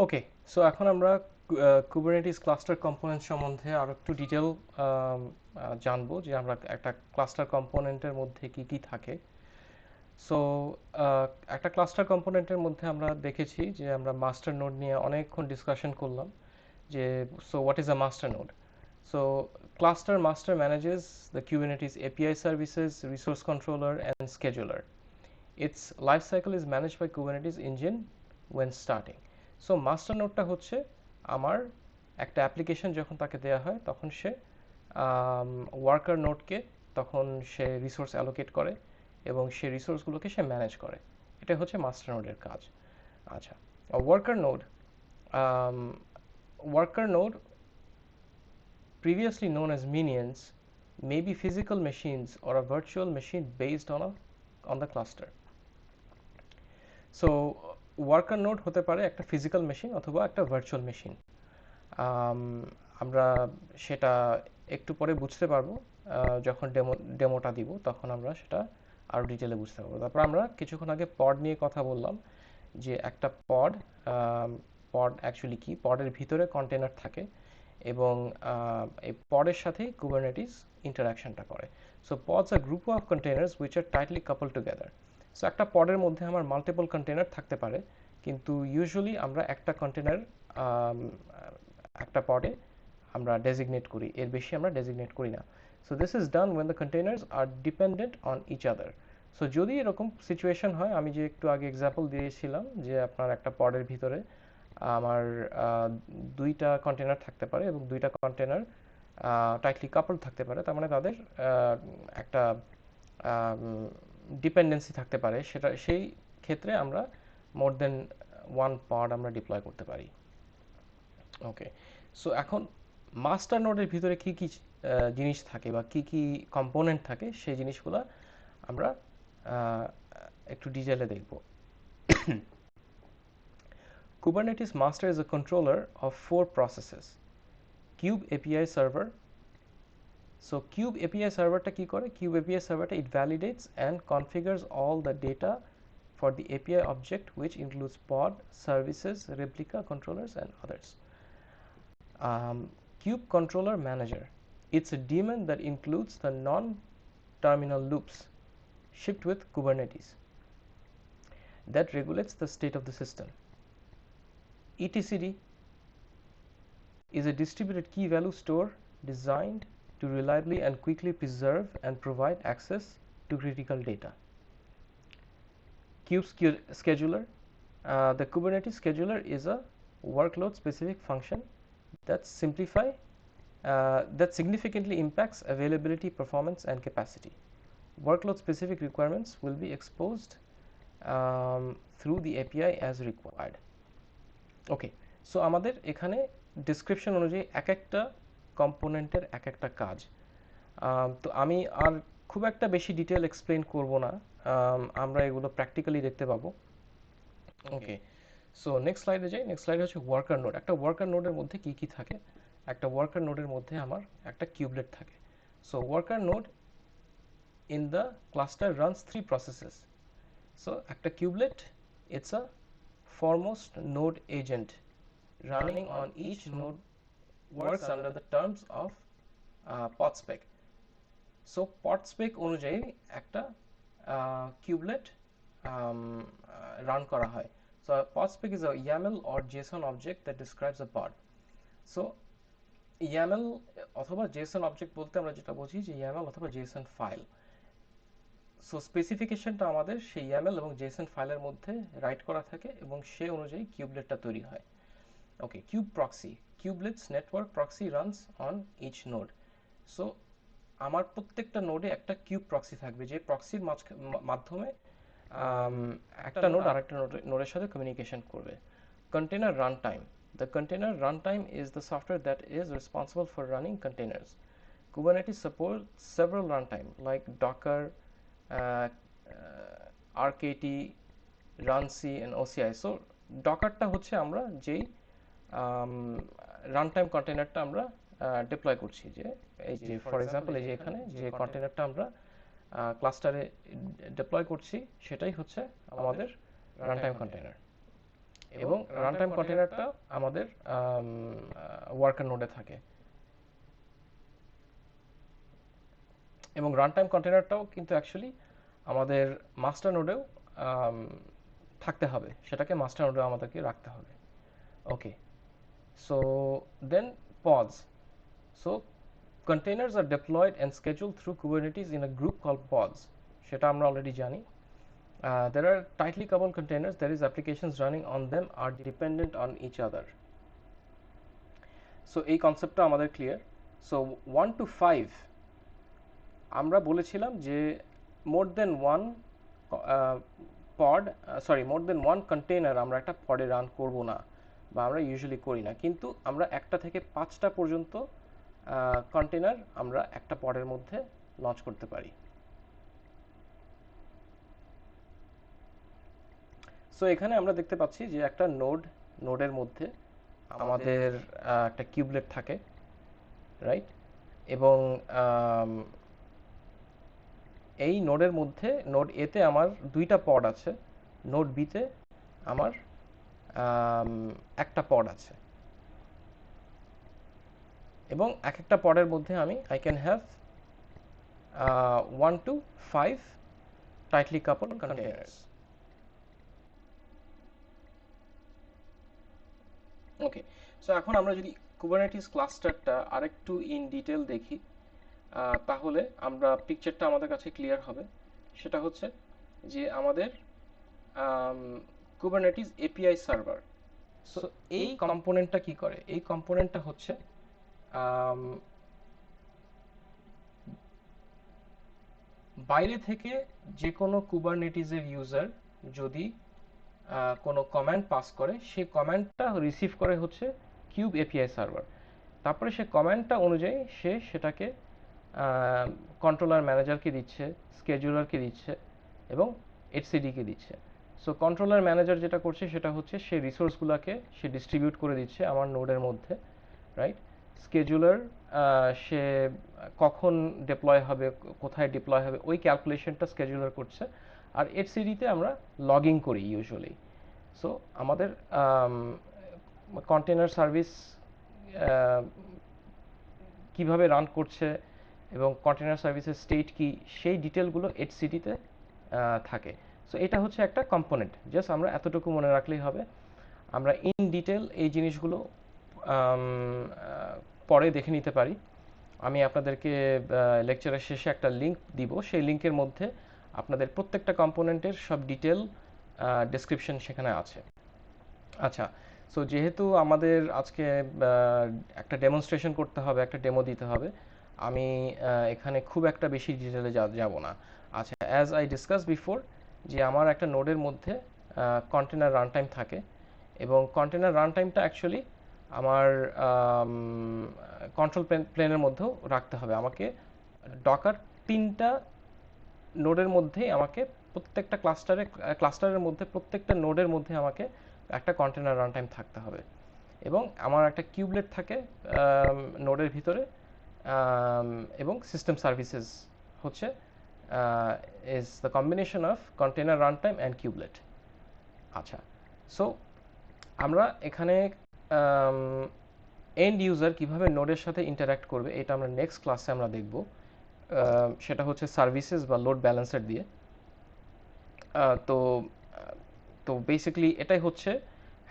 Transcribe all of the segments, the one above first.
ওকে, so এখন আমরা Kubernetes cluster component সম্বন্ধে আরো একটু ডিটেল জানবো যে আমরা একটা ক্লাস্টার কম্পোনেন্টের মধ্যে কি কি থাকে। সো একটা ক্লাস্টার কম্পোনেন্টের মধ্যে আমরা দেখেছি যে আমরা মাস্টার নোড নিয়ে অনেকক্ষণ ডিসকাশন করলাম যে so what is a master node. So cluster master manages the Kubernetes API services, resource controller, and scheduler. Its lifecycle is managed by Kubernetes engine when starting. So master নোডটা হচ্ছে আমার একটা application যখন তাকে দেওয়া হয় তখন সে ওয়ার্কার নোডকে তখন সে রিসোর্স অ্যালোকেট করে এবং সে রিসোর্সগুলোকে সে ম্যানেজ করে। এটা হচ্ছে মাস্টার নোডের কাজ। আচ্ছা, worker node, worker node previously known as minions may be physical machines or a virtual machine based on the cluster. So worker node হতে পারে একটা ফিজিক্যাল মেশিন অথবা একটা ভার্চুয়াল মেশিন। আমরা সেটা একটু পরে বুঝতে পারবো, যখন ডেমোটা দিব তখন আমরা সেটা আরও ডিটেলে বুঝতে পারবো। তারপর আমরা কিছুক্ষণ আগে পড নিয়ে কথা বললাম যে একটা পড, পড অ্যাকচুয়ালি কি, পডের ভিতরে কন্টেনার থাকে এবং এই পডের সাথেই কুবারনেটিস ইন্টারাকশনটা করে। So pods are group of containers which are tightly couple together. So একটা পডের মধ্যে আমার মাল্টিপল কন্টেনার থাকতে পারে, কিন্তু ইউজুয়ালি আমরা একটা কন্টেনার একটা পডে আমরা ডেজিগনেট করি, এর বেশি আমরা ডেজিগনেট করি না। So this is done when the containers are dependent on each other. So যদি এরকম সিচুয়েশন হয়, আমি যে একটু আগে এক্সাম্পল দিয়েছিলাম যে আপনার একটা পডের ভিতরে আমার দুইটা কন্টেনার থাকতে পারে এবং দুইটা কন্টেনার টাইটলি কাপল থাকতে পারে, তার মানে তাদের একটা ডিপেন্ডেন্সি থাকতে পারে, সেটা সেই ক্ষেত্রে আমরা মোর দেন ওয়ান পড আমরা ডিপ্লয় করতে পারি। ওকে, সো এখন মাস্টার নোডের ভিতরে কি কি জিনিস থাকে বা কি কি কম্পোনেন্ট থাকে সেই জিনিসগুলো আমরা একটু ডিটেলে দেখব। Kubernetes master is a controller of 4 processes. Kube API server. So Kube API serverটা কি করে? Kube API serverটা it validates and configures all the data for the API object, which includes pod, services, replica, controllers, and others. Kube controller manager. It's a daemon that includes the non-terminal loops shipped with Kubernetes that regulates the state of the system. etcd is a distributed key value store designed to reliably and quickly preserve and provide access to critical data. Kube scheduler. The Kubernetes scheduler is a workload specific function that that significantly impacts availability, performance, and capacity. Workload specific requirements will be exposed through the API as required. Okay, so আমাদের এখানে description অনুযায়ী এক একটা কম্পোনেন্টের এক একটা কাজ। তো আমি আর খুব একটা বেশি ডিটেল এক্সপ্লেন করব না, আমরা এগুলো প্র্যাকটিক্যালি দেখতে পাবো। ওকে, সো নেক্সট স্লাইডে যাই। নেক্সট স্লাইড হচ্ছে ওয়ার্কার নোড। একটা ওয়ার্কার নোডের মধ্যে কি কি থাকে? একটা ওয়ার্কার নোডের মধ্যে আমার একটা কিউবলেট থাকে। So worker node in the cluster runs 3 processes. So একটা kubelet, it's a foremost node agent running on each node, works under the terms of podspec. So podspec অনুযায়ী একটা kubelet run করা হয়। So podspec is a YAML or JSON object that describes a pod. So YAML অথবা JSON object বলতে আমরা যেটা বুঝি যে YAML অথবা JSON ফাইল। সো স্পেসিফিকেশনটা আমাদের সেই YAML এবং JSON ফাইলের মধ্যে রাইট করা থাকে এবং সে অনুযায়ী কিউবলেটটা তৈরি হয়। Okay, cube proxy, kubelets network proxy runs on each node. So আমার প্রত্যেকটা নোডে একটা কিউব প্রক্সি থাকবে, যে প্রক্সির মাধ্যমে একটা নোড আরেকটা নোডের সাথে কমিউনিকেশন করবে। Container run time. The container runtime is the software that is responsible for running containers. Kubernetes supports several runtime like Docker, RKT, runc, and OCI. So ডকারটা হচ্ছে আমরা যেই রান টাইম কন্টেনারটা আমরা ডিপ্লয় করছি, যে এই যে ফর এক্সাম্পল এই যে এখানে যে কন্টেনারটা আমরা ক্লাস্টারে ডিপ্লয় করছি সেটাই হচ্ছে আমাদের রান টাইম কন্টেনার। এবং রান টাইম কন্টেনারটা আমাদের ওয়ার্কার নোডে থাকে। এবং রান টাইম কন্টেনারটাও কিন্তু অ্যাকচুয়ালি আমাদের মাস্টার নোডেও থাকতে হবে, সেটাকে মাস্টার নোডেও আমাদেরকে রাখতে হবে। Okay, so then pods. So containers are deployed and scheduled through Kubernetes in a group called pods. সেটা আমরা অলরেডি জানি। There are tightly coupled containers, that is applications running on them are dependent on each other. So এই কনসেপ্টটা আমাদের clear. So 1 to 5 আমরা বলেছিলাম যে মোর দেন one more দেন one container আমরা একটা পডে রান করব না, বা আমরা ইউজুয়ালি করি না, কিন্তু আমরা একটা থেকে 5টা পর্যন্ত কন্টেনার আমরা একটা পডের মধ্যে লঞ্চ করতে পারি। সো এখানে আমরা দেখতে পাচ্ছি যে একটা নোডের মধ্যে আমাদের একটা কিউবলেট থাকে, রাইট? এবং এই নোডের মধ্যে নোড এতে আমার 2টা পড আছে, নোড বিতে আমার একটা পড আছে, এবং এক একটা পডের মধ্যে I can have 1 to 5 tightly coupled containers. Okay, so এখন আমরা যদি কুবারনেটিস ক্লাস্টারটা আরেকটু ইন ডিটেল দেখি, তাহলে আমরা পিকচারটা আমাদের কাছে ক্লিয়ার হবে। সেটা হচ্ছে যে আমাদের কুবারনেটিস এপিআই সার্ভার। সো এই কম্পোনেন্টটা কি করে? এই কম্পোনেন্টটা হচ্ছে বাইরে থেকে যে কোনো কুবারনেটিসের ইউজার যদি কোনো কমান্ড পাস করে, সেই কমান্ডটা রিসিভ করে হচ্ছে কিউব এপিআই সার্ভার। তারপরে সে কমান্ডটা অনুযায়ী সে সেটাকে কন্ট্রোলার ম্যানেজারকে দিচ্ছে, স্কেজুলারকে দিচ্ছে এবং এইচসিডিকে দিচ্ছে। সো কন্ট্রোলার ম্যানেজার যেটা করছে সেটা হচ্ছে সে রিসোর্সগুলোকে সে ডিস্ট্রিবিউট করে দিচ্ছে আমার নোডের মধ্যে, রাইট? স্কেজুলার সে কখন ডিপ্লয় হবে, কোথায় ডিপ্লয় হবে, ওই ক্যালকুলেশনটা স্কেজুলার করছে। আর এইচসিডিতে আমরা লগিং করি ইউজুয়ালি। সো আমাদের কন্টেনার সার্ভিস কিভাবে রান করছে এবং কন্টেনার সার্ভিসের স্টেট কি, সেই ডিটেলগুলো এইচসিডিতে থাকে। সো এটা হচ্ছে একটা কম্পোনেন্ট, জাস্ট আমরা এতটুকু মনে রাখলেই হবে। আমরা ইন ডিটেল এই জিনিসগুলো পরে দেখে নিতে পারি। আমি আপনাদেরকে লেকচারের শেষে একটা লিঙ্ক দিব, সেই লিঙ্কের মধ্যে আপনাদের প্রত্যেকটা কম্পোনেন্টের সব ডিটেল ডেসক্রিপশন সেখানে আছে। আচ্ছা, সো যেহেতু আমাদের আজকে একটা ডেমনস্ট্রেশন করতে হবে, একটা ডেমো দিতে হবে, আমি এখানে খুব একটা বেশি ডিটেলে যাব না। আচ্ছা, অ্যাজ আই ডিসকাস বিফোর, যে আমার একটা নোডের মধ্যে কন্টেনার রান টাইম থাকে, এবং কন্টেনার রান টাইমটা অ্যাকচুয়ালি আমার কন্ট্রোল প্লেনের মধ্যেও রাখতে হবে। আমাকে ডকার 3টা নোডের মধ্যেই আমাকে প্রত্যেকটা ক্লাস্টারের মধ্যে প্রত্যেকটা নোডের মধ্যে আমাকে একটা কন্টেনার রান টাইম থাকতে হবে। এবং আমার একটা কিউবলেট থাকে নোডের ভিতরে, এবং সিস্টেম সার্ভিসেস হচ্ছে is the combination of container run time and cubelet. আচ্ছা, সো আমরা এখানে এন্ড ইউজার কিভাবে নোডের সাথে ইন্টারাক্ট করবে, এটা আমরা নেক্সট ক্লাসে আমরা দেখব। সেটা হচ্ছে সার্ভিসেস বা লোড ব্যালেন্সার দিয়ে। তো তো বেসিক্যালি এটাই হচ্ছে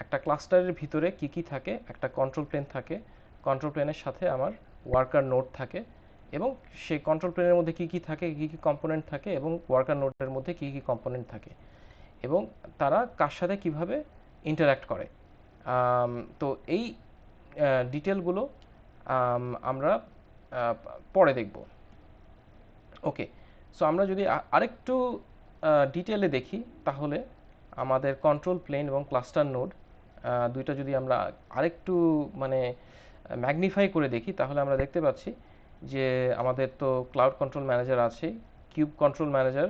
একটা ক্লাস্টারের ভিতরে কি কি থাকে। একটা কন্ট্রোল প্লেন থাকে, কন্ট্রোল প্লেনের সাথে আমার ওয়ার্কার নোড থাকে, এবং সেই কন্ট্রোল প্লেনের মধ্যে কি কি থাকে, কি কি কম্পোনেন্ট থাকে, এবং ওয়ার্কার নোডের মধ্যে কি কি কম্পোনেন্ট থাকে, এবং তারা কার সাথে কিভাবে ইন্টারাক্ট করে। তো এই ডিটেলগুলো আমরা পরে দেখব। ওকে, সো আমরা যদি আরেকটু ডিটেলে দেখি, তাহলে আমাদের কন্ট্রোল প্লেন এবং ক্লাস্টার নোড দুইটা যদি আমরা আরেকটু মানে ম্যাগনিফাই করে দেখি, তাহলে আমরা দেখতে পাচ্ছি যে আমাদের তো ক্লাউড কন্ট্রোল ম্যানেজার আছে, কিউব কন্ট্রোল ম্যানেজার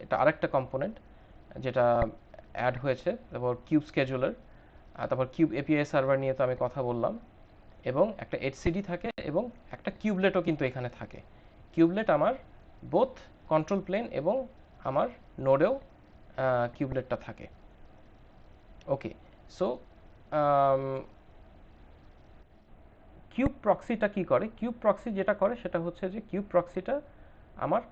এটা আরেকটা কম্পোনেন্ট যেটা অ্যাড হয়েছে, তারপর কিউব স্কেজুলার, তারপর কিউব এপিআই সার্ভার নিয়ে তো আমি কথা বললাম, এবং একটা এইচসিডি থাকে, এবং একটা কিউবলেটও কিন্তু এখানে থাকে। কিউবলেট আমার বোথ কন্ট্রোল প্লেন এবং আমার নোডেও কিউবলেটটা থাকে। ওকে, সো কিউব প্রক্সিটা কি করে? কিউব প্রক্সি যেটা করে সেটা হচ্ছে যে কিউব প্রক্সিটা আমার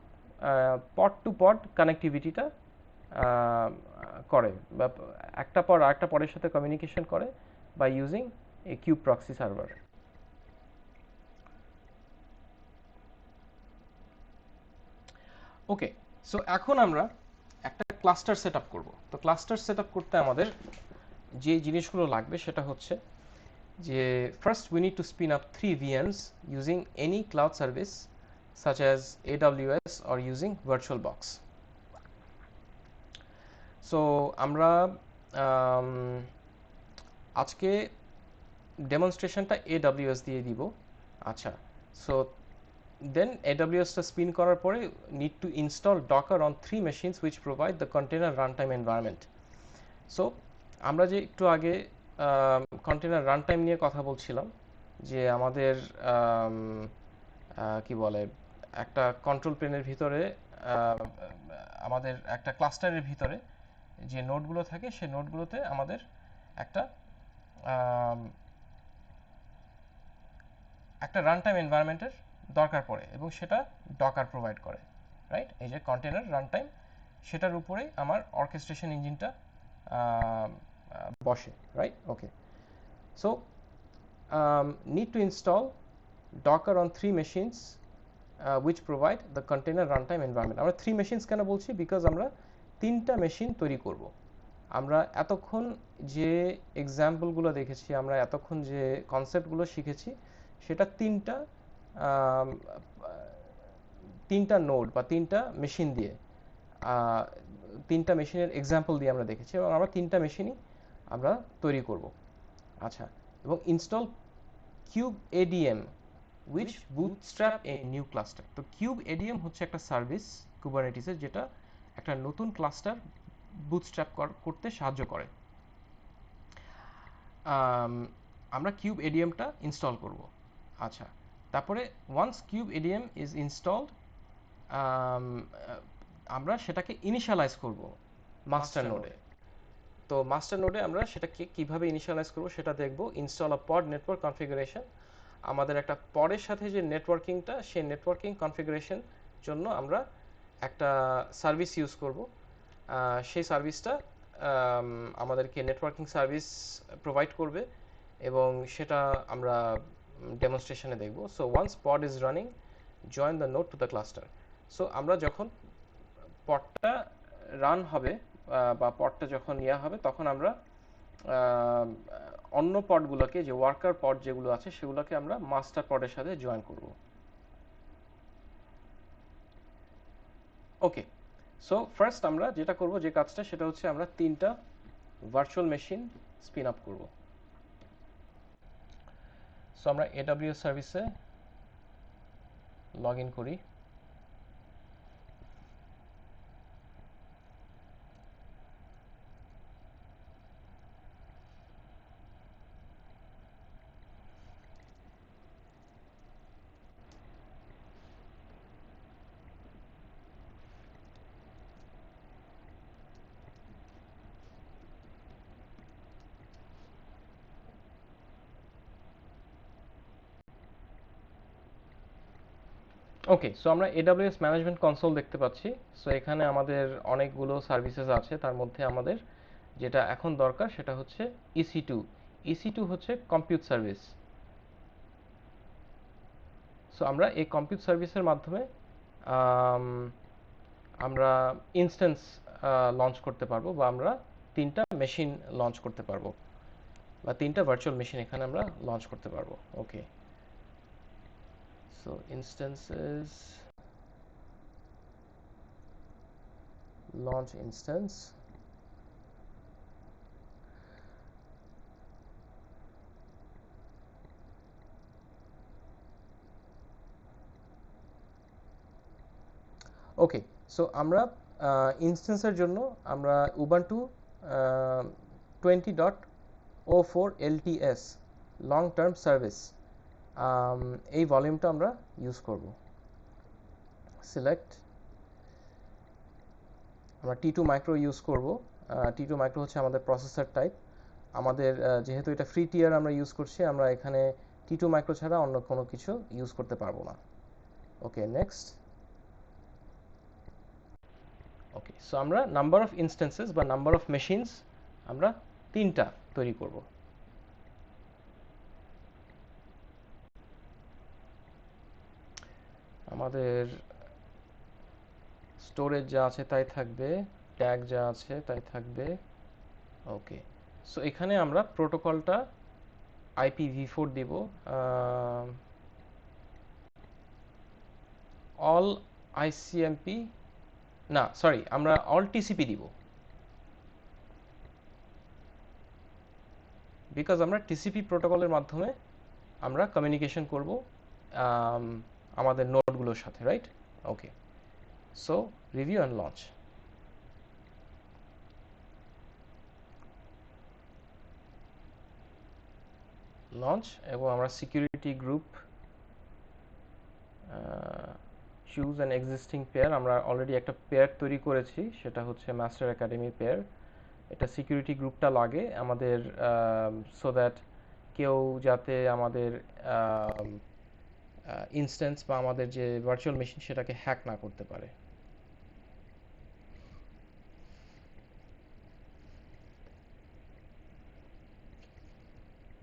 পড টু পড কানেক্টিভিটিটা করে, বা একটা পর আরেকটা পডের সাথে কমিউনিকেশন করে by using a kube proxy server. Okay, so এখন আমরা একটা ক্লাস্টার সেট আপ করবো। তো ক্লাস্টার সেট আপ করতে আমাদের যে জিনিসগুলো লাগবে সেটা হচ্ছে যে first we need to spin up 3 VMs using any cloud service such as AWS or using VirtualBox. So আমরা আজকে ডেমনস্ট্রেশনটা AWS দিয়ে দিব। আচ্ছা, সো then AWS টা স্পিন করার পরে need to install Docker on 3 machines which provide the container runtime environment. So আমরা যে একটু আগে কন্টেনার রান টাইম নিয়ে কথা বলছিলাম, যে আমাদের কি বলে একটা কন্ট্রোল প্লেনের ভিতরে আমাদের একটা ক্লাস্টারের ভিতরে যে নোডগুলো থাকে সেই নোডগুলোতে আমাদের একটা একটা রান টাইম এনভায়রনমেন্টের দরকার পড়ে এবং সেটা ডকার প্রোভাইড করে, রাইট? এই যে কন্টেনার রান টাইম, সেটার উপরেই আমার অর্কেস্ট্রেশন ইঞ্জিনটা বসে, right? Okay, so need to install Docker on 3 machines which provide the container runtime environment. আমরা 3 machines কেন বলছি? বিকজ আমরা 3টা মেশিন তৈরি করব। আমরা এতক্ষণ যে এক্সাম্পলগুলো দেখেছি, আমরা এতক্ষণ যে কনসেপ্টগুলো শিখেছি, সেটা তিনটা নোড বা 3টা মেশিন দিয়ে, 3টা মেশিনের এক্সাম্পল দিয়ে আমরা দেখেছি এবং আমরা 3টা মেশিনই আমরা তৈরি করব। আচ্ছা, এবং install cube ADM which bootstrap a new cluster. তো কিউব এডিএম হচ্ছে একটা সার্ভিস কুবারনেটিসের, যেটা একটা নতুন ক্লাস্টার বুটস্ট্র্যাপ করতে সাহায্য করে। আমরা কিউব এডিএমটা ইনস্টল করব। আচ্ছা, তারপরে once kube ADM is installed, আমরা সেটাকে ইনিশিয়ালাইজ করব মাস্টার নোডে। তো মাস্টার নোডে আমরা সেটাকে কিভাবে ইনিশিয়ালাইজ করব সেটা দেখব। ইনস্টল আ পড নেটওয়ার্ক কনফিগারেশন, আমাদের একটা পডের সাথে যে নেটওয়ার্কিংটা, সেই নেটওয়ার্কিং কনফিগারেশন জন্য আমরা একটা সার্ভিস ইউজ করব। সেই সার্ভিসটা আমাদেরকে নেটওয়ার্কিং সার্ভিস প্রোভাইড করবে এবং সেটা আমরা ডেমনস্ট্রেশনে দেখব। So once pod is running, join the node to the cluster. So আমরা যখন পডটা রান হবে বা পডটা যখন নেওয়া হবে, তখন আমরা অন্য পডগুলোকে, যে ওয়ার্কার পড যেগুলো আছে সেগুলোকে আমরা মাস্টার পডের সাথে জয়েন করব। ওকে, সো ফার্স্ট আমরা যেটা করব, যে কাজটা, সেটা হচ্ছে আমরা 3টা ভার্চুয়াল মেশিন স্পিন আপ করব। সো আমরা AWS সার্ভিসে লগ ইন করি। ওকে, সো আমরা AWS ম্যানেজমেন্ট কনসোল দেখতে পাচ্ছি। সো এখানে আমাদের অনেকগুলো সার্ভিসেস আছে, তার মধ্যে আমাদের যেটা এখন দরকার সেটা হচ্ছে EC2। EC2 হচ্ছে কম্পিউট সার্ভিস। সো আমরা এই কম্পিউট সার্ভিসের মাধ্যমে আমরা ইনস্ট্যান্স লঞ্চ করতে পারবো, বা আমরা 3টা মেশিন লঞ্চ করতে পারবো, বা 3টা ভার্চুয়াল মেশিন এখানে আমরা লঞ্চ করতে পারবো। ওকে, সো ইনস্ট্যান্সেস, launch instance, ওকে। সো আমরা ইনস্ট্যান্সের জন্য আমরা Ubuntu 20.04 LTS long term service, এই ভলিউমটা আমরা ইউজ করব। সিলেক্ট, আমরা T2 মাইক্রো ইউজ করব T2 মাইক্রো হচ্ছে আমাদের প্রসেসর টাইপ। আমাদের যেহেতু এটা ফ্রি টিয়ার আমরা ইউজ করছি, আমরা এখানে T2 মাইক্রো ছাড়া অন্য কোনো কিছু ইউজ করতে পারবো না। ওকে, নেক্সট। ওকে, সো আমরা নাম্বার অফ ইনস্ট্যান্সেস বা নাম্বার অফ মেশিনস আমরা 3টা তৈরি করব। আমাদের স্টোরেজ যা আছে তাই থাকবে, ট্যাগ যা আছে তাই থাকবে। ওকে, সো এখানে আমরা প্রোটোকলটা IPv4 দিব, অল ICMP, না সরি, আমরা অল TCP দিব, বিকজ আমরা TCP প্রোটোকলের মাধ্যমে আমরা কমিউনিকেশন করব আমাদের নোডগুলোর সাথে, right? Okay, so review and launch. Launch, এবং আমরা security group choose an existing pair, আমরা অলরেডি একটা পেয়ার তৈরি করেছি, সেটা হচ্ছে মাস্টার একাডেমি পেয়ার। এটা সিকিউরিটি গ্রুপটা লাগে আমাদের, সো দ্যাট কেউ যাতে আমাদের ইনস্ট্যান্স বা আমাদের যে ভার্চুয়াল মেশিন সেটাকে হ্যাক না করতে পারে।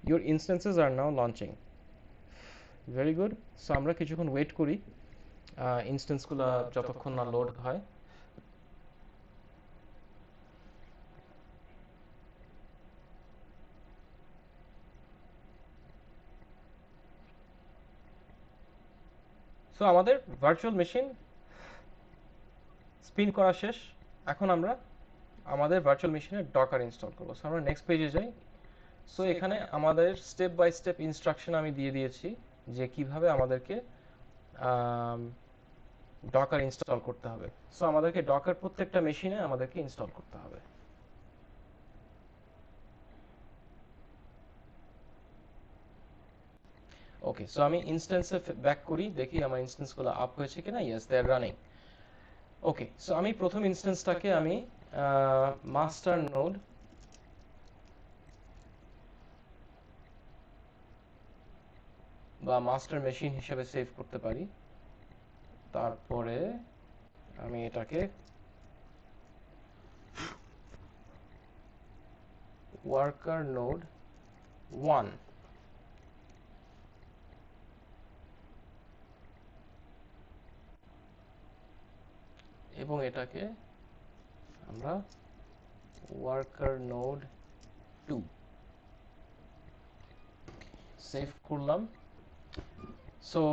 Your instances are now launching. Very good. So আমরা কিছুক্ষণ ওয়েট করি ইনস্ট্যান্সগুলো যতক্ষণ না লোড হয়। সো আমাদের ভার্চুয়াল মেশিন স্পিন করা শেষ। এখন আমরা আমাদের ভার্চুয়াল মেশিনে ডকার ইনস্টল করব। সো আমরা নেক্সট পেজে যাই। সো এখানে আমাদের স্টেপ বাই স্টেপ ইনস্ট্রাকশন আমি দিয়ে দিয়েছি যে কিভাবে আমাদেরকে ডকার ইনস্টল করতে হবে। সো আমাদেরকে ডকার প্রত্যেকটা মেশিনে আমাদেরকে ইনস্টল করতে হবে। ওকে, সো আমি ইনস্ট্যান্সে ব্যাক করি, দেখি আমার ইনস্ট্যান্সগুলো আপ হয়েছে কিনা। ইয়েস, দে আর রানিং। ওকে, সো আমি প্রথম ইনস্ট্যান্সটাকে আমি মাস্টার নোড বা মাস্টার মেশিন হিসেবে সেভ করতে পারি। তারপরে আমি এটাকে ওয়ার্কার নোড 1 এবং এটাকে আমরা ওয়ার্কার নোড 2 সেভ করলাম। সো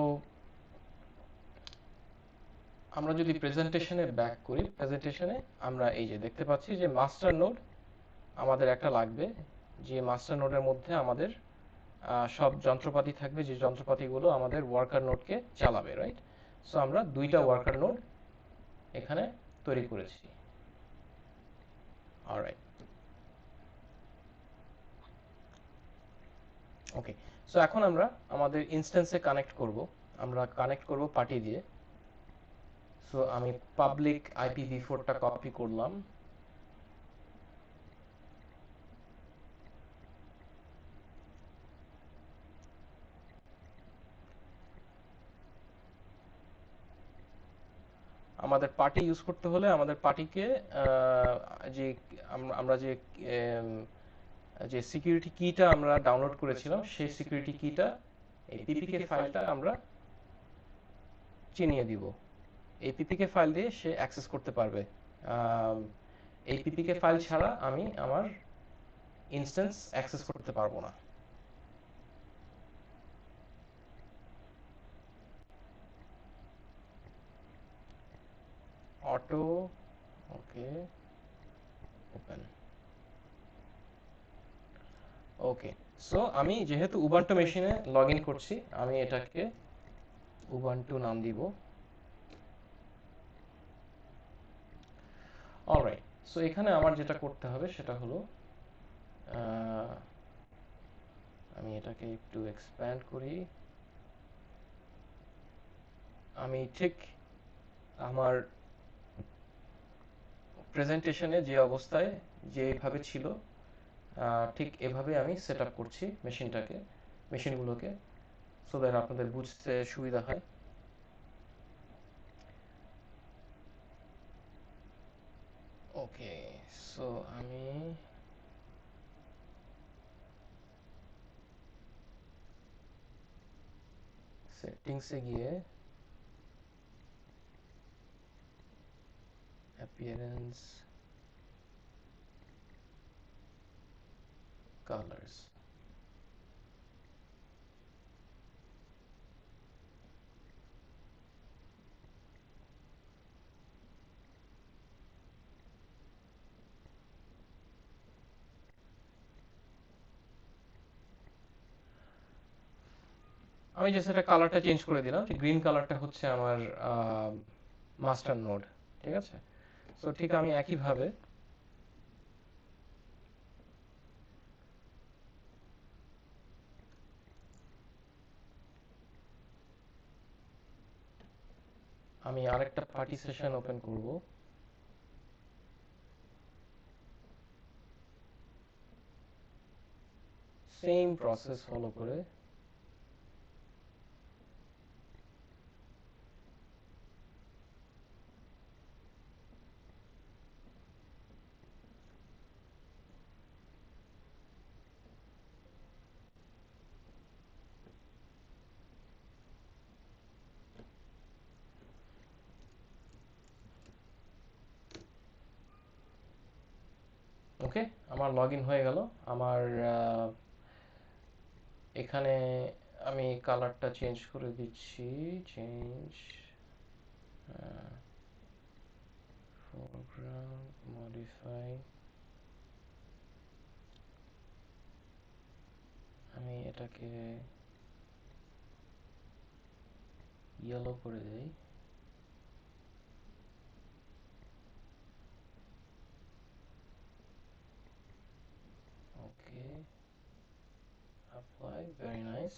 আমরা যদি প্রেজেন্টেশনে ব্যাক করি, প্রেজেন্টেশনে আমরা এই যে দেখতে পাচ্ছি যে মাস্টার নোড আমাদের একটা লাগবে, যে মাস্টার নোডের মধ্যে আমাদের সব যন্ত্রপাতি থাকবে, যে যন্ত্রপাতিগুলো আমাদের ওয়ার্কার নোডকে চালাবে, রাইট? সো আমরা 2টা ওয়ার্কার নোড এখানে তৈরি করেছি। অলরাইট, ওকে, সো এখন আমরা আমাদের ইনস্ট্যান্সে কানেক্ট করব। আমরা কানেক্ট করব পার্টি দিয়ে। সো আমি পাবলিক IPv4টা কপি করলাম, আমাদের পার্টি ইউজ করতে হলে আমাদের পার্টিকে যে আমরা যে যে সিকিউরিটি কিটা আমরা ডাউনলোড করেছিলাম, সেই সিকিউরিটি কিটা এই পিপিকে ফাইলটা আমরা চিনিয়ে দিব। এই পিপিকে ফাইল দিয়ে সে অ্যাক্সেস করতে পারবে। এই পিপিকে ফাইল ছাড়া আমি আমার ইনস্ট্যান্স অ্যাক্সেস করতে পারবো না। অটো, ওকে, ওপেন। ওকে, সো আমি যেহেতু উবান্টু মেশিনে লগ ইন করছি, আমি এটাকে উবান্টু নাম দিব। অলরাইট, সো এখানে আমার যেটা করতে হবে সেটা হলো আমি এটাকে একটু এক্সপ্যান্ড করি। আমি ঠিক আমার প্রেজেন্টেশনে যে অবস্থায় যেভাবে ছিল ঠিক এভাবে আমি সেট আপ করছি মেশিনগুলোকে, সো দ্যাট আপনাদের বুঝতে সুবিধা হয়। ওকে, সো আমি সেটিংসে গিয়ে অ্যাপিয়ারেন্স, কালার্স, আমি জাস্ট এটা কালারটা চেঞ্জ করে দিলাম, যে গ্রিন কালারটা হচ্ছে আমার মাস্টার নোড, ঠিক আছে। সো ঠিক আমি একইভাবে আমি আরেকটা পার্টি সেশন ওপেন করব। সেম প্রসেস ফলো করে ওকে, আমার লগ ইন হয়ে গেল। আমার এখানে আমি কালারটা চেঞ্জ করে দিচ্ছি, চেঞ্জ ফোরগ্রাউন্ড, মডিফাই, আমি এটাকে ইয়েলো করে দেই। ওকে, অ্যাপ্লাই, ভেরি নাইস।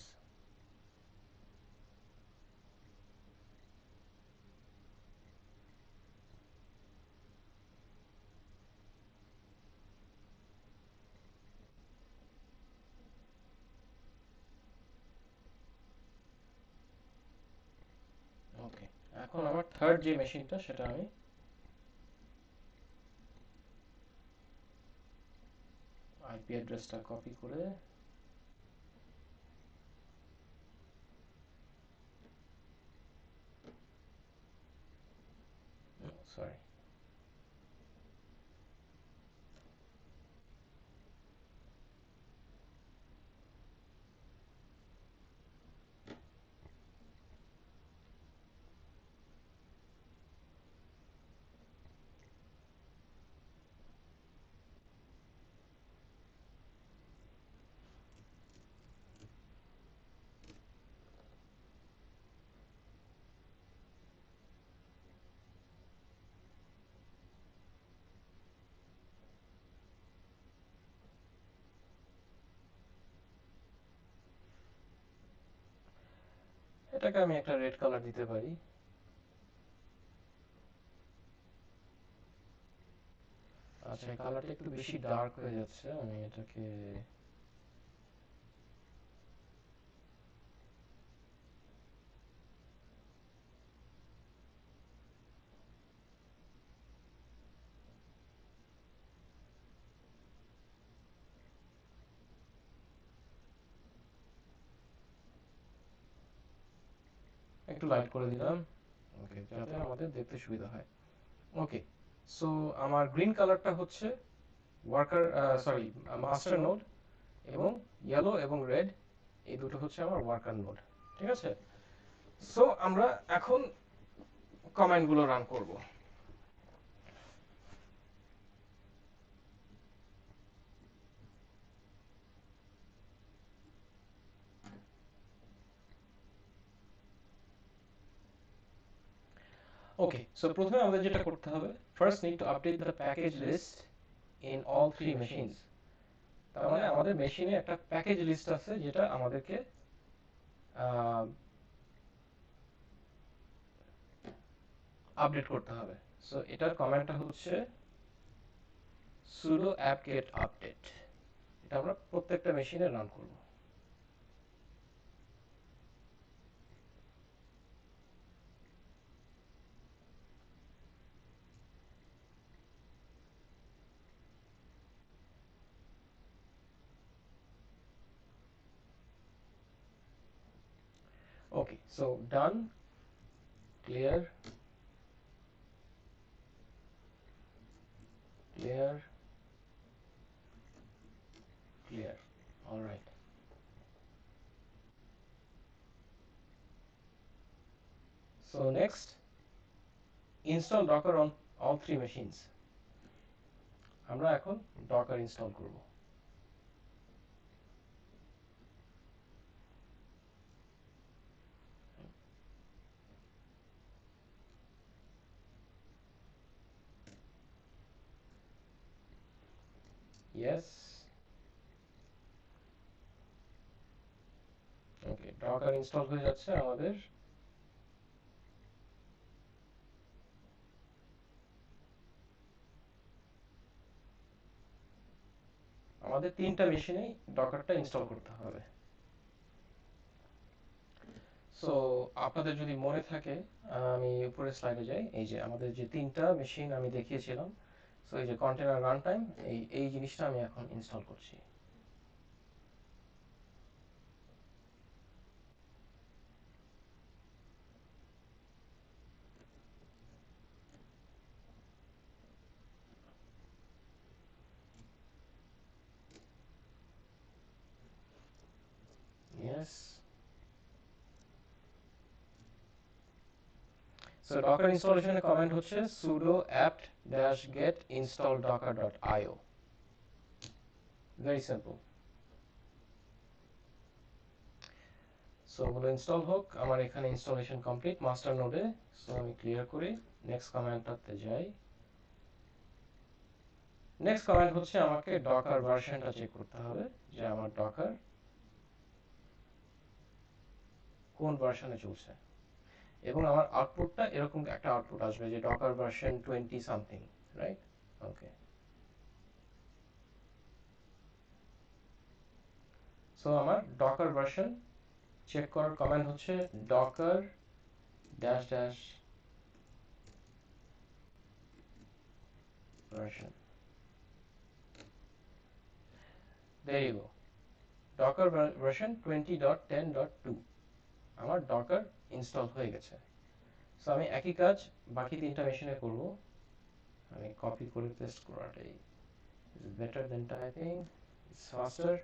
ওকে, এখন আমার থার্ড যে মেশিনটা সেটা আমি আইপি অ্যাড্রেসটা কপি করে, সরি, এটাকে আমি একটা রেড কালার দিতে পারি। আচ্ছা, এই কালারটা একটু বেশি ডার্ক হয়ে যাচ্ছে, আমি এটাকে একটু লাইট করে দিলাম, ওকে, যাতে আমাদের দেখতে সুবিধা হয়। ওকে, সো আমার গ্রিন কালারটা হচ্ছে ওয়ার্কার, সরি, মাস্টার নোড, এবং ইয়েলো এবং রেড এই দুটো হচ্ছে আমার ওয়ার্কার নোড, ঠিক আছে। সো আমরা এখন কমান্ডগুলো রান করব। ওকে, সো প্রথমে আমাদের যেটা করতে হবে, first need to update the package list in all three machines. তার মানে আমাদের মেশিনে একটা প্যাকেজ লিস্ট আছে যেটা আমাদেরকে আপডেট করতে হবে। সো এটার কমান্ডটা হচ্ছে sudo apt-get update, এটা আমরা প্রত্যেকটা মেশিনে রান করব। Okay, so done, clear, clear, clear. All right. So next, install Docker on all three machines. আমরা এখন Docker install করব। Yes. Okay, Docker install হয়ে যাচ্ছে আমাদের। আমাদের তিনটা মেশিনেই ডকারটা ইনস্টল করতে হবে। সো আপনাদের যদি মনে থাকে, আমি উপরের স্লাইডে যাই, এই যে আমাদের যে তিনটা মেশিন আমি দেখিয়েছিলাম, সো এই যে কন্টেনার রান টাইম, এই জিনিসটা আমি এখন ইনস্টল করছি। Yes. So Docker installation command হচ্ছে sudo apt-get install docker.io. Very simple. So ওগুলো ইনস্টল হোক, আমার এখানে ইনস্টলেশন কমপ্লিট মাস্টার নোডে। সো আমি ক্লিয়ার করি, নেক্সট কমান্ডটাতে যাই। নেক্সট কমান্ড হচ্ছে আমাকে ডকার ভার্সনটা চেক করতে হবে, যে আমার ডকার কোন ভার্সনে চলছে, এবং আমার আউটপুটটা এরকম একটা আউটপুট আসবে যে Docker version 20 something, right? Okay, so আমার ডকার ভার্সন চেক করার কমান্ড হচ্ছে docker dash dash version. There you go. Docker version 20.10.2 আমার ডকার ইনস্টল হয়ে গেছে। সো আমি একই কাজ বাকি তিনটা মেশিনে করব। আমি কপি করে পেস্ট করাটাই is better than typing, it's faster.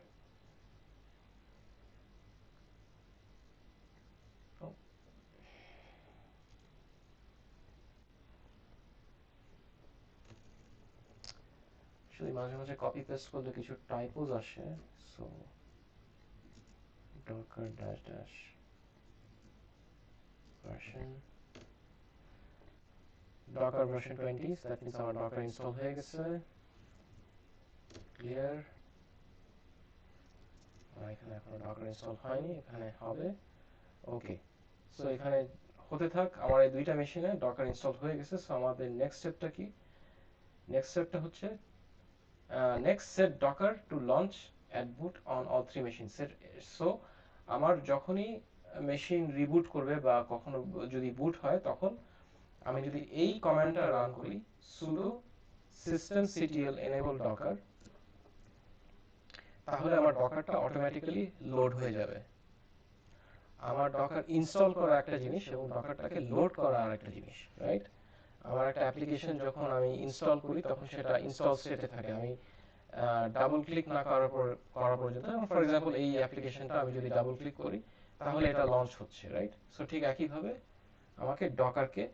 Oh. Actually মাঝে মাঝে কপি পেস্ট করলে কিছু টাইপোস আসে, so docker dash dash version docker version 20, so that means আমার docker install হয়ে গেছে। ক্লিয়ার, এখানে এখনো docker install হয়নি, এখানে হবে। ওকে, সো এখানে হতে থাক, আমার এই দুইটা মেশিনে docker install হয়ে গেছে। সো আমাদের নেক্সট স্টেপটা কি? নেক্সট স্টেপটা হচ্ছে next set docker to launch at boot on all three machines. So আমার যখনই মেশিন রিবুট করবে বা কখনো যদি বুট হয়, তখন আমি যদি এই কমান্ডটা রান করি sudo systemctl enable docker, তাহলে আমার ডকারটা অটোমেটিক্যালি লোড হয়ে যাবে। আমার ডকার ইনস্টল করা একটা জিনিস এবং ডকারটাকে লোড করা আরেকটা জিনিস, রাইট? আমার একটা অ্যাপ্লিকেশন যখন আমি ইনস্টল করি তখন সেটা ইনস্টল স্টেটে থাকে, আমি ডাবল ক্লিক না করা পর্যন্ত। ফর এক্সাম্পল এই অ্যাপ্লিকেশনটা আমি যদি ডাবল ক্লিক করি তাহলে এটা লঞ্চ হচ্ছে, রাইট? সো ঠিক একইভাবে আমাকে ডকারকে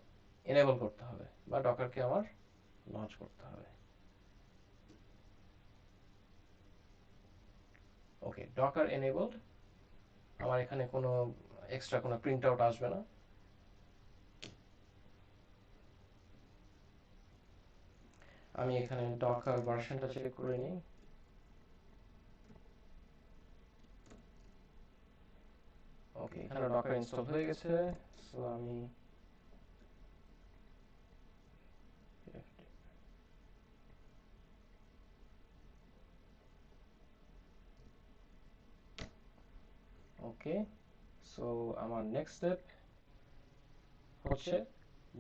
এনেবল করতে হবে বা ডকারকে আমার লঞ্চ করতে হবে। ওকে, ডকার এনেবলড, আমার এখানে কোনো এক্সট্রা কোনো প্রিন্ট আউট আসবে না। আমি এখানে ডকার ভার্সনটা চেক করে নিই। ওকে, এখানে ডকার ইনস্টল হয়ে গেছে। সো আমি ওকে, সো আমার নেক্সট স্টেপ হচ্ছে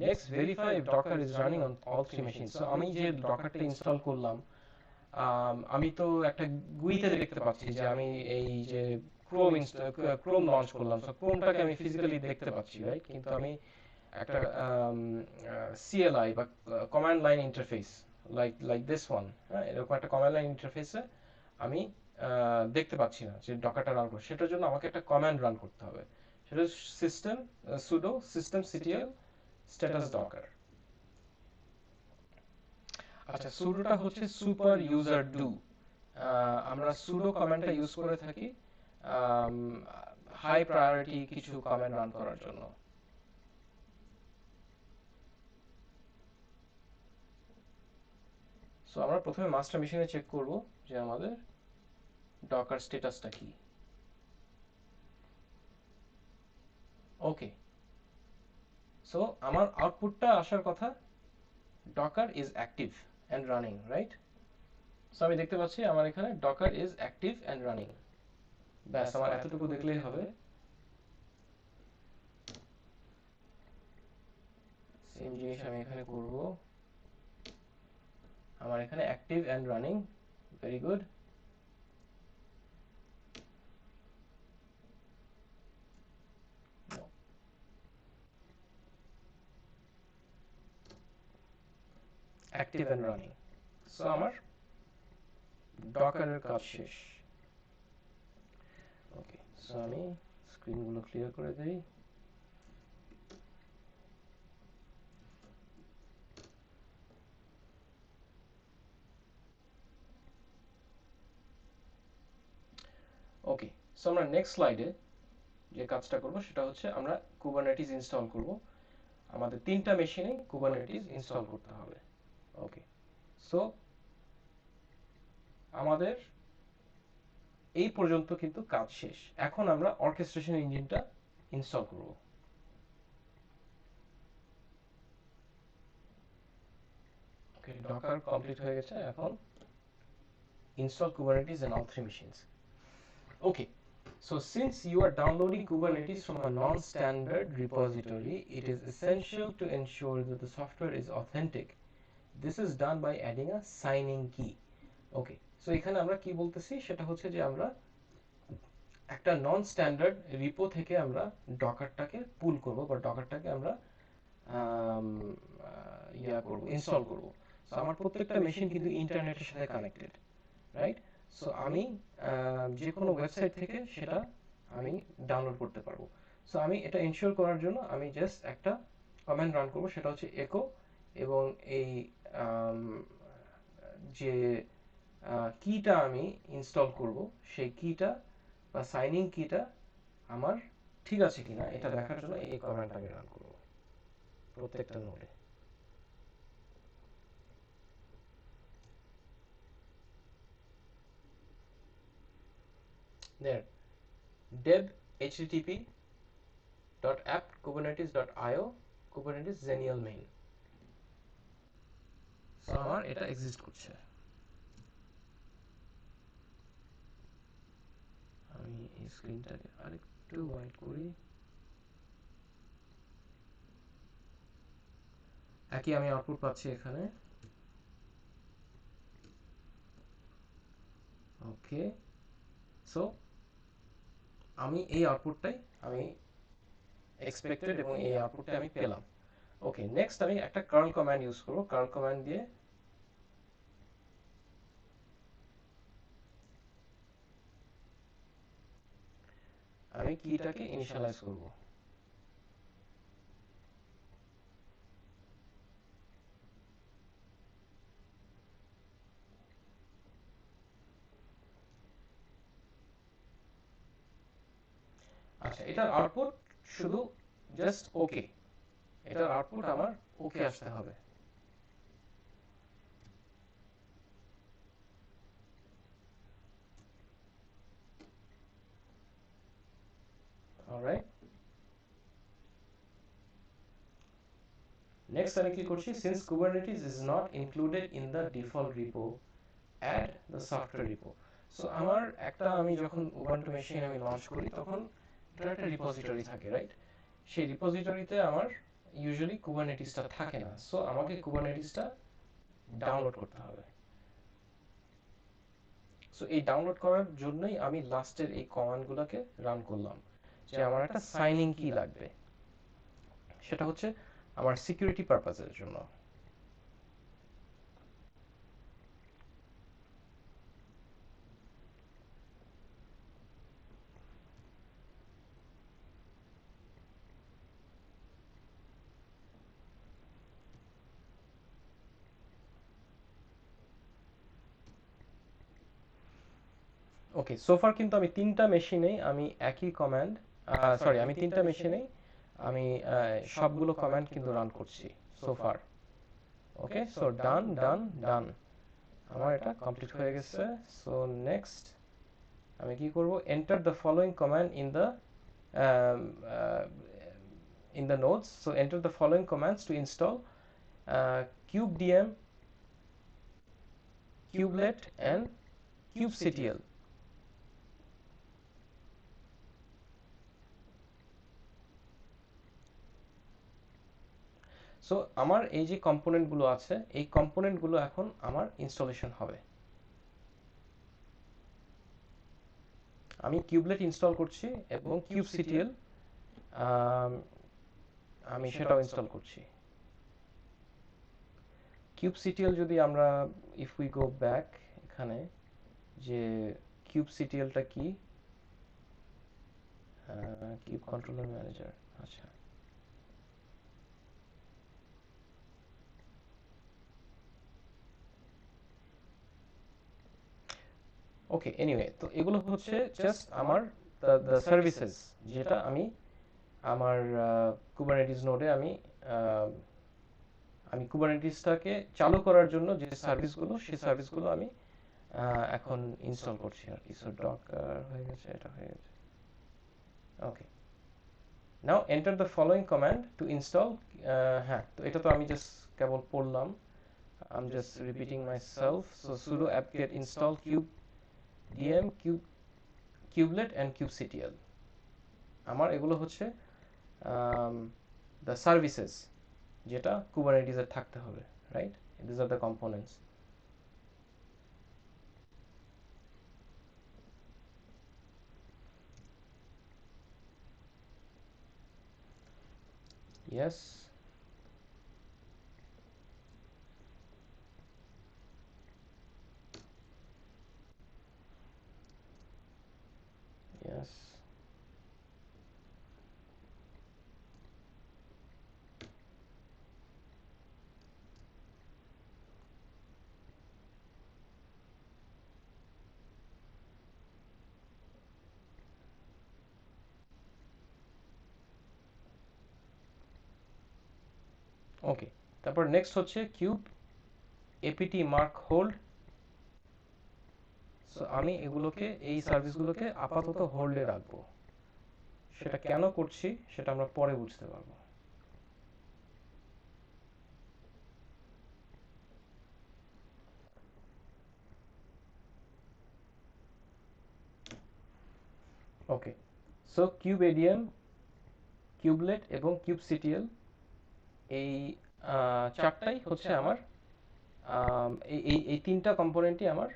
next verify if Docker is running on all three machine. So আমি যে ডকারটা ইনস্টল করলাম, আমি তো একটা গুইতে দেখতে পাচ্ছি যে আমি এই যে ক্রোম লঞ্চ করলাম, সো ক্রোমটাকে আমি ফিজিক্যালি দেখতে পাচ্ছি, রাইট? কিন্তু আমি একটা সিএলআই বা command line interface like this one, হ্যাঁ, এরকম একটা কমান্ড লাইন ইন্টারফেসে আমি দেখতে পাচ্ছি না যে ডকারটা রান করছে। সেটার জন্য আমাকে একটা কমান্ড রান করতে হবে, সেটা system pseudo systemctl status docker। আচ্ছা, সুডোটা হচ্ছে সুপার ইউজার ডু। আমরা সুডো কমান্ডটা ইউজ করে থাকি হাই প্রায়োরিটি কিছু কমান্ড রান করার জন্য। সো আমরা প্রথমে মাস্টার মেশিনে চেক করব যে আমাদের ডকার স্ট্যাটাসটা কি। ওকে, সো আমার আউটপুটটা আসার কথা Docker is active and running, right? So আমি দেখতে পাচ্ছি আমার এখানে Docker is active and running. ব্যাস, আমার এতটুকু দেখলেই হবে। সেম জিনিস আমি এখানে করব, আমার এখানে active and running, very good. Active and running. So আমার ডকারের কাজ শেষ। ওকে, সো আমি স্ক্রিনগুলো ক্লিয়ার করে দেই। ওকে, সো আমরা নেক্সট স্লাইডে যে কাজটা করব সেটা হচ্ছে আমরা কুবারনেটিস ইনস্টল করব। আমাদের তিনটা মেশিনে কুবারনেটিস ইনস্টল করতে হবে। ওকে, সো আমাদের এই পর্যন্ত কিন্তু কাজ শেষ। এখন আমরা অর্কেস্ট্রেশন ইঞ্জিনটা ইনস্টল করব। ওকে, ডকার কমপ্লিট হয়ে গেছে। এখন install Kubernetes in all three machines. Okay, so since you are downloading Kubernetes from a non-standard repository, it is essential to ensure that the software is authentic. This is done by adding a signing key. Okay, so এখানে আমরা কি বলতেছি সেটা হচ্ছে যে আমরা একটা নন standard repo থেকে আমরা ডকারটাকে পুল করব বা ডকারটাকে আমরা ইনস্টল করব। সো আমার প্রত্যেকটা মেশিন কিন্তু ইন্টারনেটের সাথে কানেক্টেড, রাইট? সো আমি যে কোনো ওয়েবসাইট থেকে সেটা আমি ডাউনলোড করতে পারবো। সো আমি এটা ইনশিওর করার জন্য আমি জাস্ট একটা কমান্ড রান করব, সেটা হচ্ছে একো, এবং এই যে কিটা আমি ইনস্টল করব সেই কিটা বা সাইনিং কিটা আমার ঠিক আছে কিনা এটা দেখার জন্য এই কমান্ডটা আমি রান করব প্রত্যেকটা নোডে। There, deb http.apt-kubernetes.io kubernetes xenial main। So আমার এটা এক্সিস্ট করছে। আমি এই স্ক্রিনটাকে আরেকটু ওয়াইড করি। একই আমি আউটপুট পাচ্ছি এখানে। ওকে, সো আমি এই আউটপুটটাই আমি এক্সপেক্টেড এবং এই আউটপুটটা আমি পেলাম। ওকে, নেক্সট আমি একটা কার্ল কমান্ড ইউজ করব। কার্ল কমান্ড দিয়ে আমি কিটাকে ইনিশিয়ালাইজ করব। আচ্ছা, এটার আউটপুট শুধু জাস্ট ওকে, এটার আউটপুট আমার ওকে আসতে হবে। অলরাইট, নেক্সট আমি কি করছি, since Kubernetes is not included in the default repo, add the software repo. So আমার একটা আমি যখন উবান্টু মেশিন আমি লঞ্চ করি তখন ওটার একটা রিপোজিটরি থাকে, রাইট? সেই রিপোজিটরিতে আমার ইউজুয়ালি কুবারনেটিসটা থাকে না, সো আমাকে কুবারনেটিসটা ডাউনলোড করতে হবে। সো এই ডাউনলোড করার জন্যই আমি লাস্টের এই কমান্ডগুলোকে রান করলাম, যে আমার একটা সাইনিং কি লাগবে, সেটা হচ্ছে আমার সিকিউরিটি পারপাসের জন্য। ওকে, সোফার কিন্তু আমি তিনটা মেশিনেই আমি একই কমান্ড, সরি, আমি তিনটা মেশিনেই আমি সবগুলো কমান্ড কিন্তু রান করছি সোফার। ওকে, সো ডান ডান ডান, আমার এটা কমপ্লিট হয়ে গেছে। সো নেক্সট আমি কি করব, enter the following command in the notes. So enter the following commands two install kubedm, kubelet and kubectl. So আমার এই যে কম্পোনেন্টগুলো আছে, এই কম্পোনেন্টগুলো এখন আমার ইনস্টলেশন হবে। আমি কিউবলেট ইনস্টল করছি এবং kubectl আমি সেটাও ইনস্টল করছি। kubectl যদি আমরা, ইফ উই গো ব্যাক, এখানে যে kubectlটা কি, কিউব কন্ট্রোলার ম্যানেজার, আচ্ছা ওকে, এনিওয়ে, তো এগুলো হচ্ছে জাস্ট আমার দ্য সার্ভিসেস, যেটা আমি আমার কুবারনেটিস নোডে আমি কুবারনেটিসটাকে চালু করার জন্য যে সার্ভিসগুলো, সেই সার্ভিসগুলো আমি এখন ইনস্টল করছি আর কি। সো ডকার হয়ে গেছে, এটা হয়ে গেছে। Okay, now enter the following command to install. হ্যাঁ, তো এটা তো আমি জাস্ট কেবল পড়লাম, I am just repeating myself. So sudo apt-get install kubedm, kubelet and kubectl। আমার এগুলো হচ্ছে দ্য সার্ভিসেস, যেটা কুবারনেটিসের থাকতে হবে, right? This are the components. Yes, yes. ওকে, তারপর নেক্সট হচ্ছে cube apt mark hold। So আমি এগুলোকে, এই সার্ভিসগুলোকে আপাতত হোল্ডে রাখবো। সেটা কেন করছি সেটা আমরা পরে বুঝতে পারবো। ওকে, সো কিউবেডিয়াম, কিউবলেট এবং কিউবসিটিএল, এই চারটাই হচ্ছে আমার, এই তিনটা কম্পোনেন্টই আমার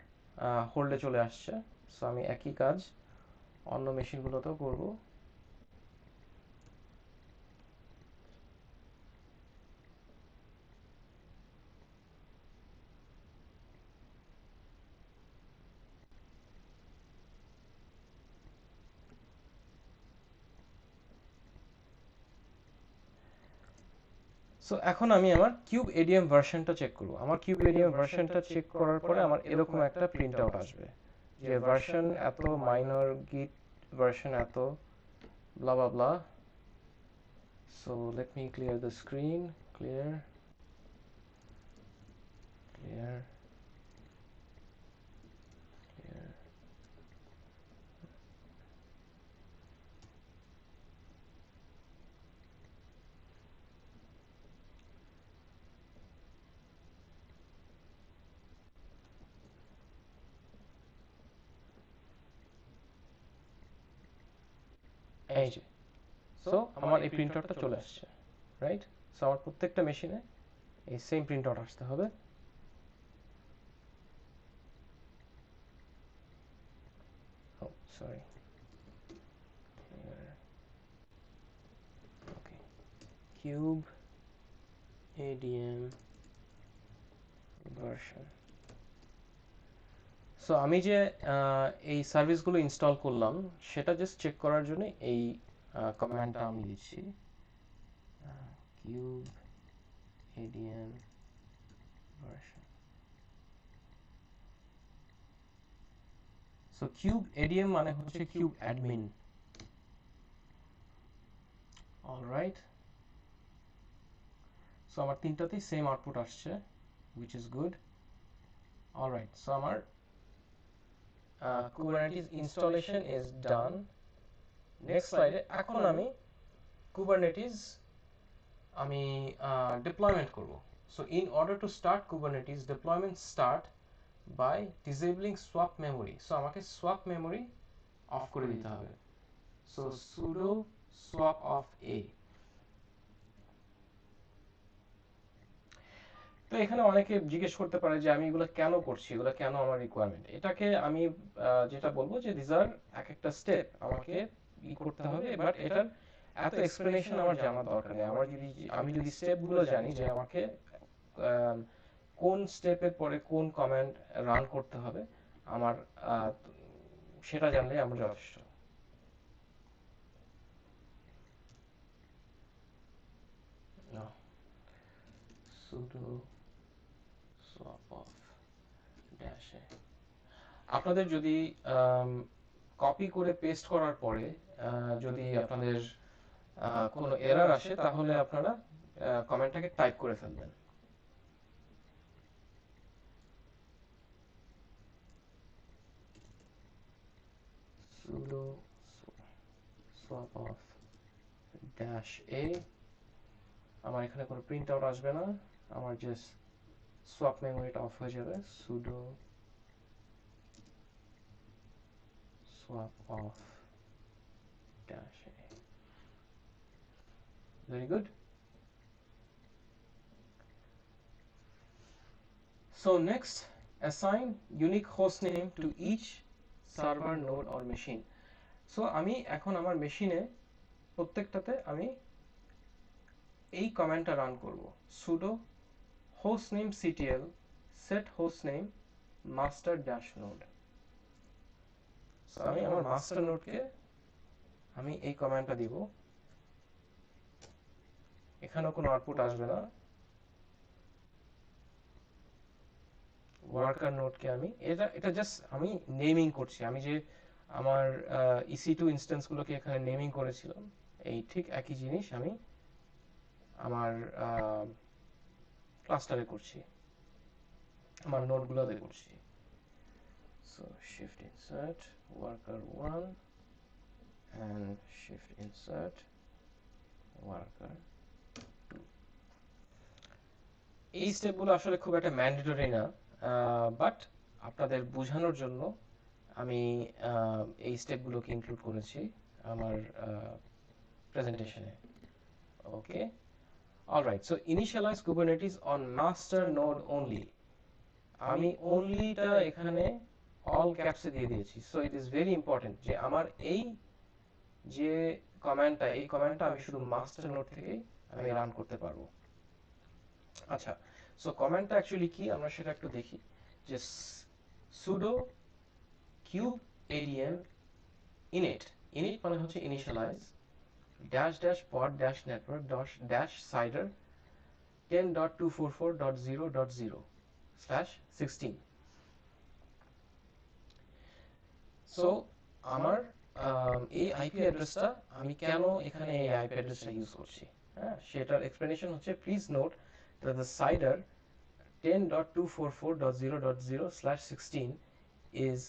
হোল্ডে চলে আসছে। সো আমি একই কাজ অন্য মেশিনগুলোতেও করব। সো এখন আমি আমার কিউব এডিএম ভার্সনটা চেক করব। আমার কিউব এডিএম ভার্সনটা চেক করার পরে আমার এরকম একটা প্রিন্ট আউট আসবে, যে ভার্সন এত, মাইনর গিট ভার্সন এত, blah blah blah. So let me clear the screen. Clear, clear, clear. এই যে সো আমার এই প্রিন্ট আউটটা চলে আসছে, রাইট? সো আমার প্রত্যেকটা মেশিনে এই সেম প্রিন্ট আউট আসতে হবে। Oh, sorry. Here. Okay. Cube ADM version. So আমি যে এই সার্ভিসগুলো ইনস্টল করলাম সেটা জাস্ট চেক করার জন্য এই কমান্ডটা আমি দিচ্ছি, cube ADM version. So cube ADM মানে হচ্ছে কিউব অ্যাডমিন। অলরাইট, সো আমার তিনটাতেই সেম আউটপুট আসছে, which is good. Alright, so আমার Kubernetes installation is done. Next slide এ এখন আমি Kubernetes আমি deployment করব। So in order to start Kubernetes deployment start by disabling swap memory. So আমাকে swap memory off করে দিতে হবে। So sudo swap off a। তো এখানে অনেকে জিজ্ঞেস করতে পারে যে আমি এগুলো কেন করছি, এগুলো কেন আমার রিকোয়ারমেন্ট। এটাকে আমি যেটা বলবো যে দিস আর এক একটা স্টেপ আমাকে করতে হবে, বাট এটার এত এক্সপ্লেনেশন আমার জানা দরকার নেই। আমি যদি স্টেপগুলো জানি যে আমাকে কোন স্টেপের পরে কোন কমান্ড রান করতে হবে, আমার সেটা জানলে আমার যথেষ্ট। sudo swap off dash a। আপনাদের যদি কপি করে পেস্ট করার পরে যদি আপনাদের কোনো এরর আসে তাহলে আপনারা কমেন্টটাকে টাইপ করে ফেলবেন। sudo swap off dash a। আমার এখানে কোনো প্রিন্ট আউট আসবে না, আমার জাস্ট সোয়াপ মেমোরিটা অফ হয়ে যাবে। sudo swap off dash a। very good. So next, assign unique host name to each server node or machine. So আমি এখন আমার মেশিনে প্রত্যেকটাতে আমি এই কমান্ডটা রান করব, sudo hostname ctl set hostname master dash node। So আমি আমার মাস্টার নোডকে আমি এই কমান্ডটা দিব, এখানেও কোনো আউটপুট আসবে না। ওয়ার্কার নোডকে আমি এটা জাস্ট আমি নেমিং করছি, আমি যে আমার EC2 ইনস্ট্যান্সগুলোকে এখানে নেমিং করেছিলাম এই ঠিক একই জিনিস আমি আমার ক্লাস্টারে করছি, আমার নোডগুলোতে করছি। So shift insert worker1 and shift insert worker2। এই স্টেপগুলো আসলে খুব একটা ম্যান্ডেটরি না, বাট আপনাদের বোঝানোর জন্য আমি এই স্টেপগুলোকে ইনক্লুড করেছি আমার প্রেজেন্টেশনে। Okay, alright. So initialize Kubernetes on master node only. আমি অনলিটা এখানে অল ক্যাপসে দিয়ে দিয়েছি। So it is very important যে আমার এই যে কমান্ডটা আমি শুধু মাস্টার নোড থেকেই আমি রান করতে পারবো। আচ্ছা, সো কমান্ডটা অ্যাকচুয়ালি কি আমরা সেটা একটু দেখি, যে sudo cube adm init মানে হচ্ছে initialize dash dash pod dash network dash cider 10.244.0.0/16। So আমার এই আইপি অ্যাড্রেসটা আমি কেন এখানে এই আইপি অ্যাড্রেসটা ইউজ করছি, হ্যাঁ সেটার এক্সপ্লেনেশন হচ্ছে please note that the cider 10.244.0.0/16 is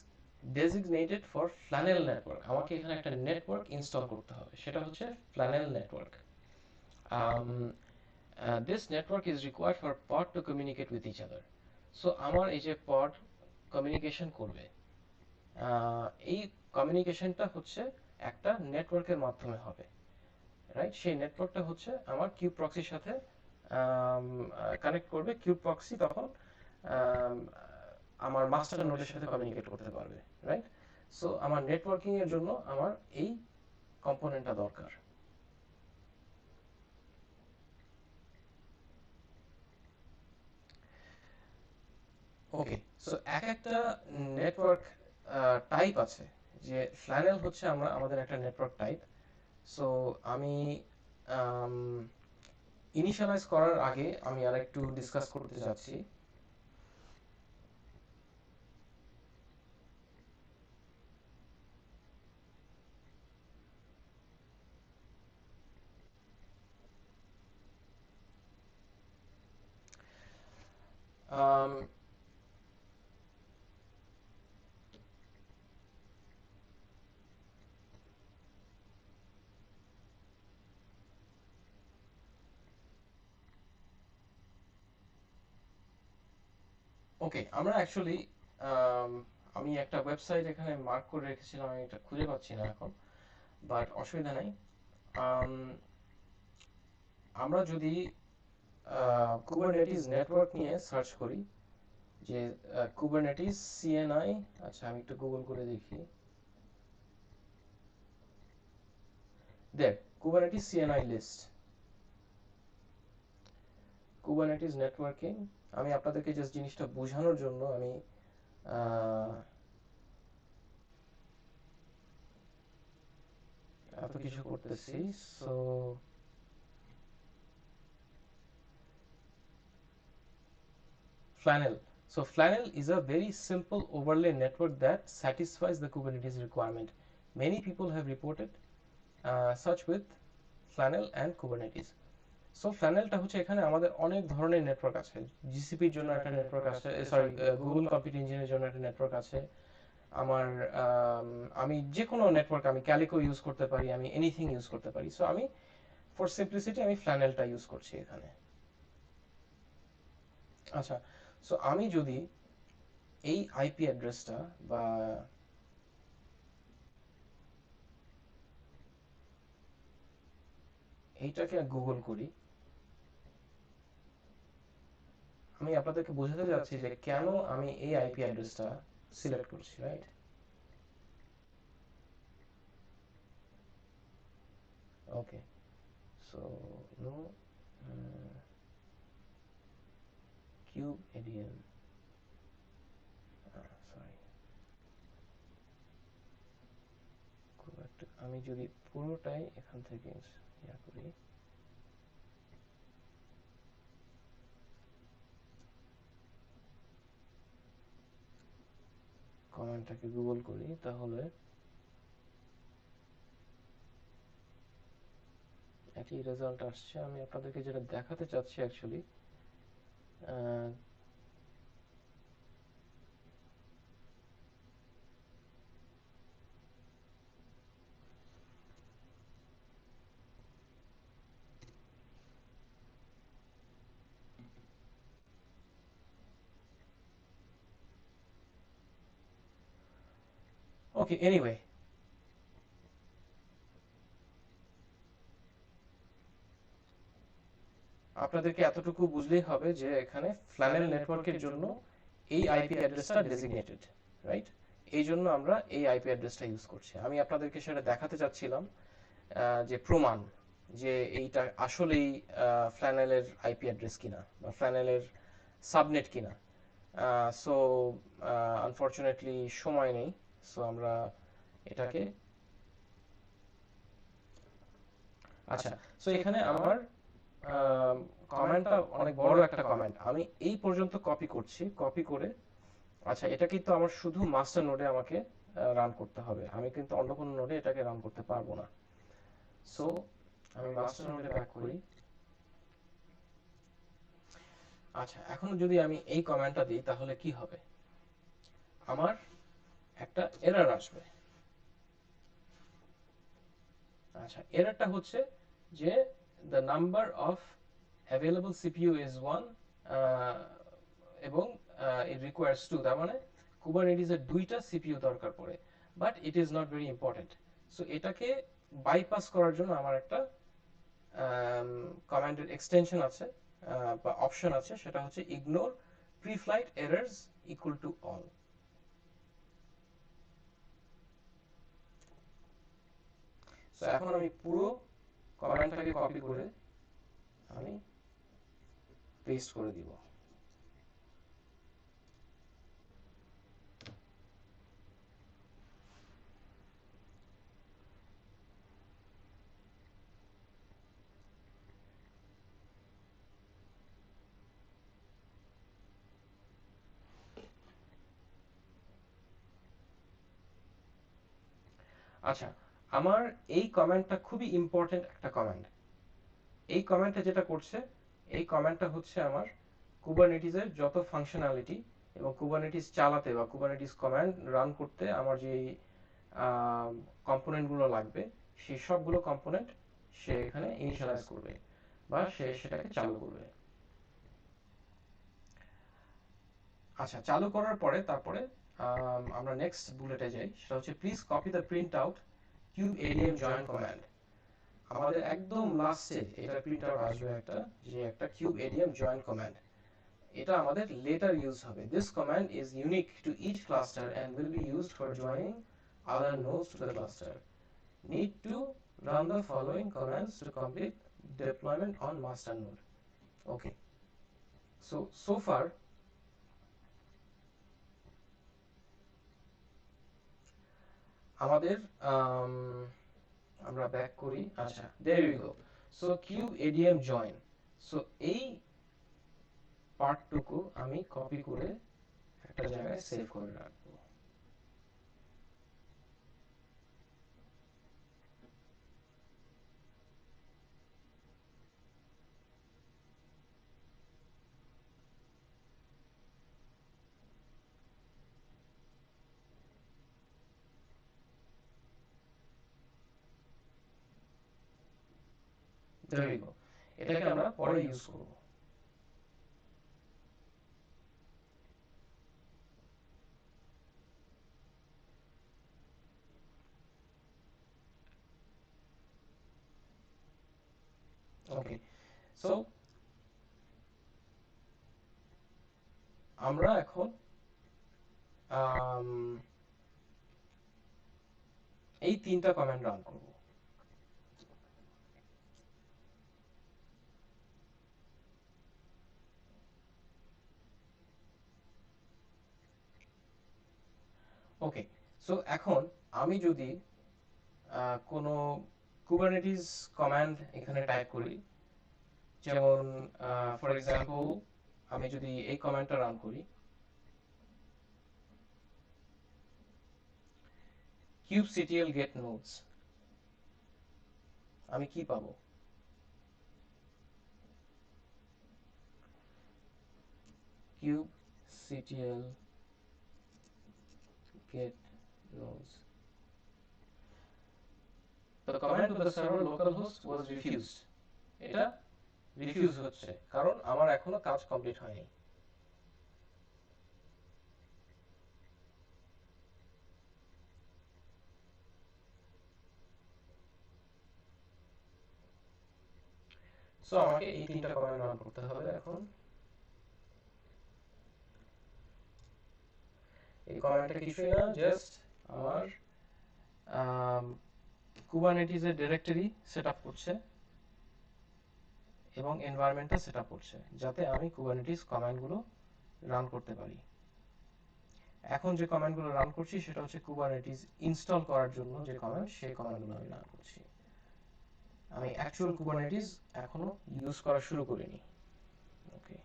designated for flannel network। আমাকে এখানে একটা নেটওয়ার্ক ইনস্টল করতে হবে, সেটা হচ্ছে flannel network। This network is required for pod to communicate with each other। So আমার এই যে pod কমিউনিকেশন করবে, এই কমিউনিকেশনটা হচ্ছে একটা নেটওয়ার্কের মাধ্যমে হবে, রাইট? সেই নেটওয়ার্কটা হচ্ছে আমার কিউব প্রক্সির সাথে কানেক্ট করবে। কিউব প্রক্সি তখন আম, আমার মাস্টার নোডের সাথে কমিউনিকেট করতে পারবে, রাইট? সো আমার নেটওয়ার্কিং এর জন্য আমার এই কম্পোনেন্টটা দরকার। ওকে, সো এক একটা নেটওয়ার্ক টাইপ আছে, যে ফ্ল্যানেল হচ্ছে আমাদের একটা নেটওয়ার্ক টাইপ। সো আমি ইনিশিয়ালাইজ করার আগে আমি আর একটু ডিসকাস করতে যাচ্ছি। ওকে, আমরা অ্যাকচুয়ালি আমি একটা ওয়েবসাইট এখানে মার্ক করে রেখেছিলাম, আমি এটা খুঁজে পাচ্ছি না এখন, বাট অসুবিধা নেই। আম, আমরা যদি কুবারনেটিস নেটওয়ার্ক নিয়ে সার্চ করি, যে কুবারনেটিস সিএনআই, আচ্ছা আমি একটু গুগল করে দেখি। দেখ, Kubernetes CNI list, Kubernetes networking. আমি আপনাদেরকে জাস্ট জিনিসটা বোঝানোর জন্য আমি এত কিছু করতেছি। So Flannel. So Flannel is a very simple overlay network that satisfies the Kubernetes requirement. Many people have reported such with Flannel and Kubernetes. So ফ্ল্যানেলটা হচ্ছে, এখানে আমাদের অনেক ধরনের নেটওয়ার্ক আছে। জিসিপির জন্য একটা নেটওয়ার্ক আছে, সরি গুগল কম্পিউট ইঞ্জিনের জন্য একটা নেটওয়ার্ক আছে। আমার আমি যে কোনো নেটওয়ার্ক, আমি ক্যালিকো ইউজ করতে পারি, আমি এনিথিং ইউজ করতে পারি। সো আমি ফর সিম্পলিসিটি আমি ফ্ল্যানেলটা ইউজ করছি এখানে। আচ্ছা, সো আমি যদি এই আইপি অ্যাড্রেসটা বা এইটাকে গুগল করি, আমি আপনাদেরকে বোঝাতে যাচ্ছি যে কেন আমি এই আইপি অ্যাড্রেসটা সিলেক্ট করছি, right? Okay, so no kubeadm, sorry, খুব একটা, আমি যদি পুরোটাই এখান থেকে ইয়া করি, কমান্ডটাকে গুগল করি, তাহলে একই রেজাল্ট আসছে। আমি আপনাদেরকে যেটা দেখাতে চাচ্ছি অ্যাকচুয়ালি, ওকে, এনিওয়ে, আপনাদেরকে এতটুকু বুঝলেই হবে যে এখানে ফ্ল্যানেল নেটওয়ার্কের জন্য এই আইপি অ্যাড্রেসটা ডেজিগনেটেড, রাইট? এই জন্য আমরা এই আইপি অ্যাড্রেসটা ইউজ করছি। আমি আপনাদেরকে সেটা দেখাতে চাচ্ছিলাম, যে প্রমাণ, যে এইটা আসলেই ফ্ল্যানেলের আইপি অ্যাড্রেস কিনা বা ফ্ল্যানেলের সাবনেট কিনা। সো আনফর্চুনেটলি সময় নেই, সো আমরা এটাকে, আচ্ছা, সো এখানে আমার কমেন্টটা অনেক বড় একটা কমেন্ট, আমি এই পর্যন্ত কপি করছি, কপি করে, আচ্ছা এটা কিন্তু আমার শুধু মাস্টার নোডে আমাকে রান করতে হবে, আমি কিন্তু অন্য কোনো নোডে এটাকে রান করতে পারবো না। সো আমি মাস্টার নোডে ব্যাক করি। আচ্ছা, এখন যদি আমি এই কমেন্টটা দিই তাহলে কি হবে? আমার একটা এরর আসবে। আচ্ছা, এররটা হচ্ছে যে the number of available CPU is 1 এবং it requires 2, তার মানে কুবারনেটিসের দুইটা সিপিইউ দরকার পড়ে, but it is not very important. So এটাকে বাইপাস করার জন্য আমার একটা কমান্ডের এক্সটেনশন আছে বা অপশন আছে, সেটা হচ্ছে ignore pre-flight errors equal to all. So এখন আমি পুরো কমান্ডটাকে কপি করে আমি পেস্ট করে দিব। আচ্ছা, আমার এই কমেন্টটা খুবই ইম্পর্টেন্ট একটা কমেন্ট। এই কমেন্টটা যেটা করছে, এই কমেন্টটা হচ্ছে আমার কুবারনেটিসের যত ফাংশনালিটি এবং কুবারনেটিস চালাতে বা কুবারনেটিস কমান্ড রান করতে আমার যে কম্পোনেন্টগুলো লাগবে, সেই সবগুলো কম্পোনেন্ট সে এখানে ইনিশিয়ালাইজ করবে বা সে সেটাকে চালু করবে। আচ্ছা, চালু করার পরে তারপরে আমরা নেক্সট বুলেটে যাই, সেটা হচ্ছে please copy the print out cube ADM join command. আমাদের একদম লাস্টে এটা প্রিন্ট আউট আসবে একটা, যে একটা কিউব এডিএম জয়েন কমান্ড। এটা আমাদের লেটার ইউজ হবে। This command is unique to each cluster and will be used for joining other nodes to the cluster. Need to run the following commands to complete deployment on master node. Okay. So far আমাদের আমরা back করি। আচ্ছা, there we go. So cube adm join. So এই পার্টটুকু আমি copy করে একটা জায়গায় save করে রাখবো। there we go. এটাকে আমরা পরে ইউজ করব। ওকে, সো আমরা এখন এই তিনটা কমান্ড রান করব। ওকে, সো এখন আমি যদি কোনো কুবারনেটিস কমান্ড এখানে টাইপ করি, যেমন ফর এক্সাম্পল আমি যদি এই কমান্ডটা রান করি, kubectl get nodes, আমি কি পাবো? kubectl get nodes. The command to the server localhost was refused. এটা রিফিউজ হচ্ছে কারণ আমার এখনো কাজ কমপ্লিট হয়নি। সো আমাকে এই তিনটা কমান্ড রান করতে হবে এখন। এই কমান্ডটা কিছুই না, জাস্ট আমার কুবারনেটিসের ডিরেক্টরি সেটআপ করছে এবং এনভায়রনমেন্টটা সেটআপ করছে যাতে আমি কুবারনেটিস কমান্ডগুলো রান করতে পারি। এখন যে কমান্ডগুলো রান করছি সেটা হচ্ছে কুবারনেটিস ইনস্টল করার জন্য যে কমান্ড, সেই কমান্ডগুলো আমি রান করছি। আমি অ্যাকচুয়াল কুবারনেটিস এখনো ইউজ করা শুরু করিনি। ওকে,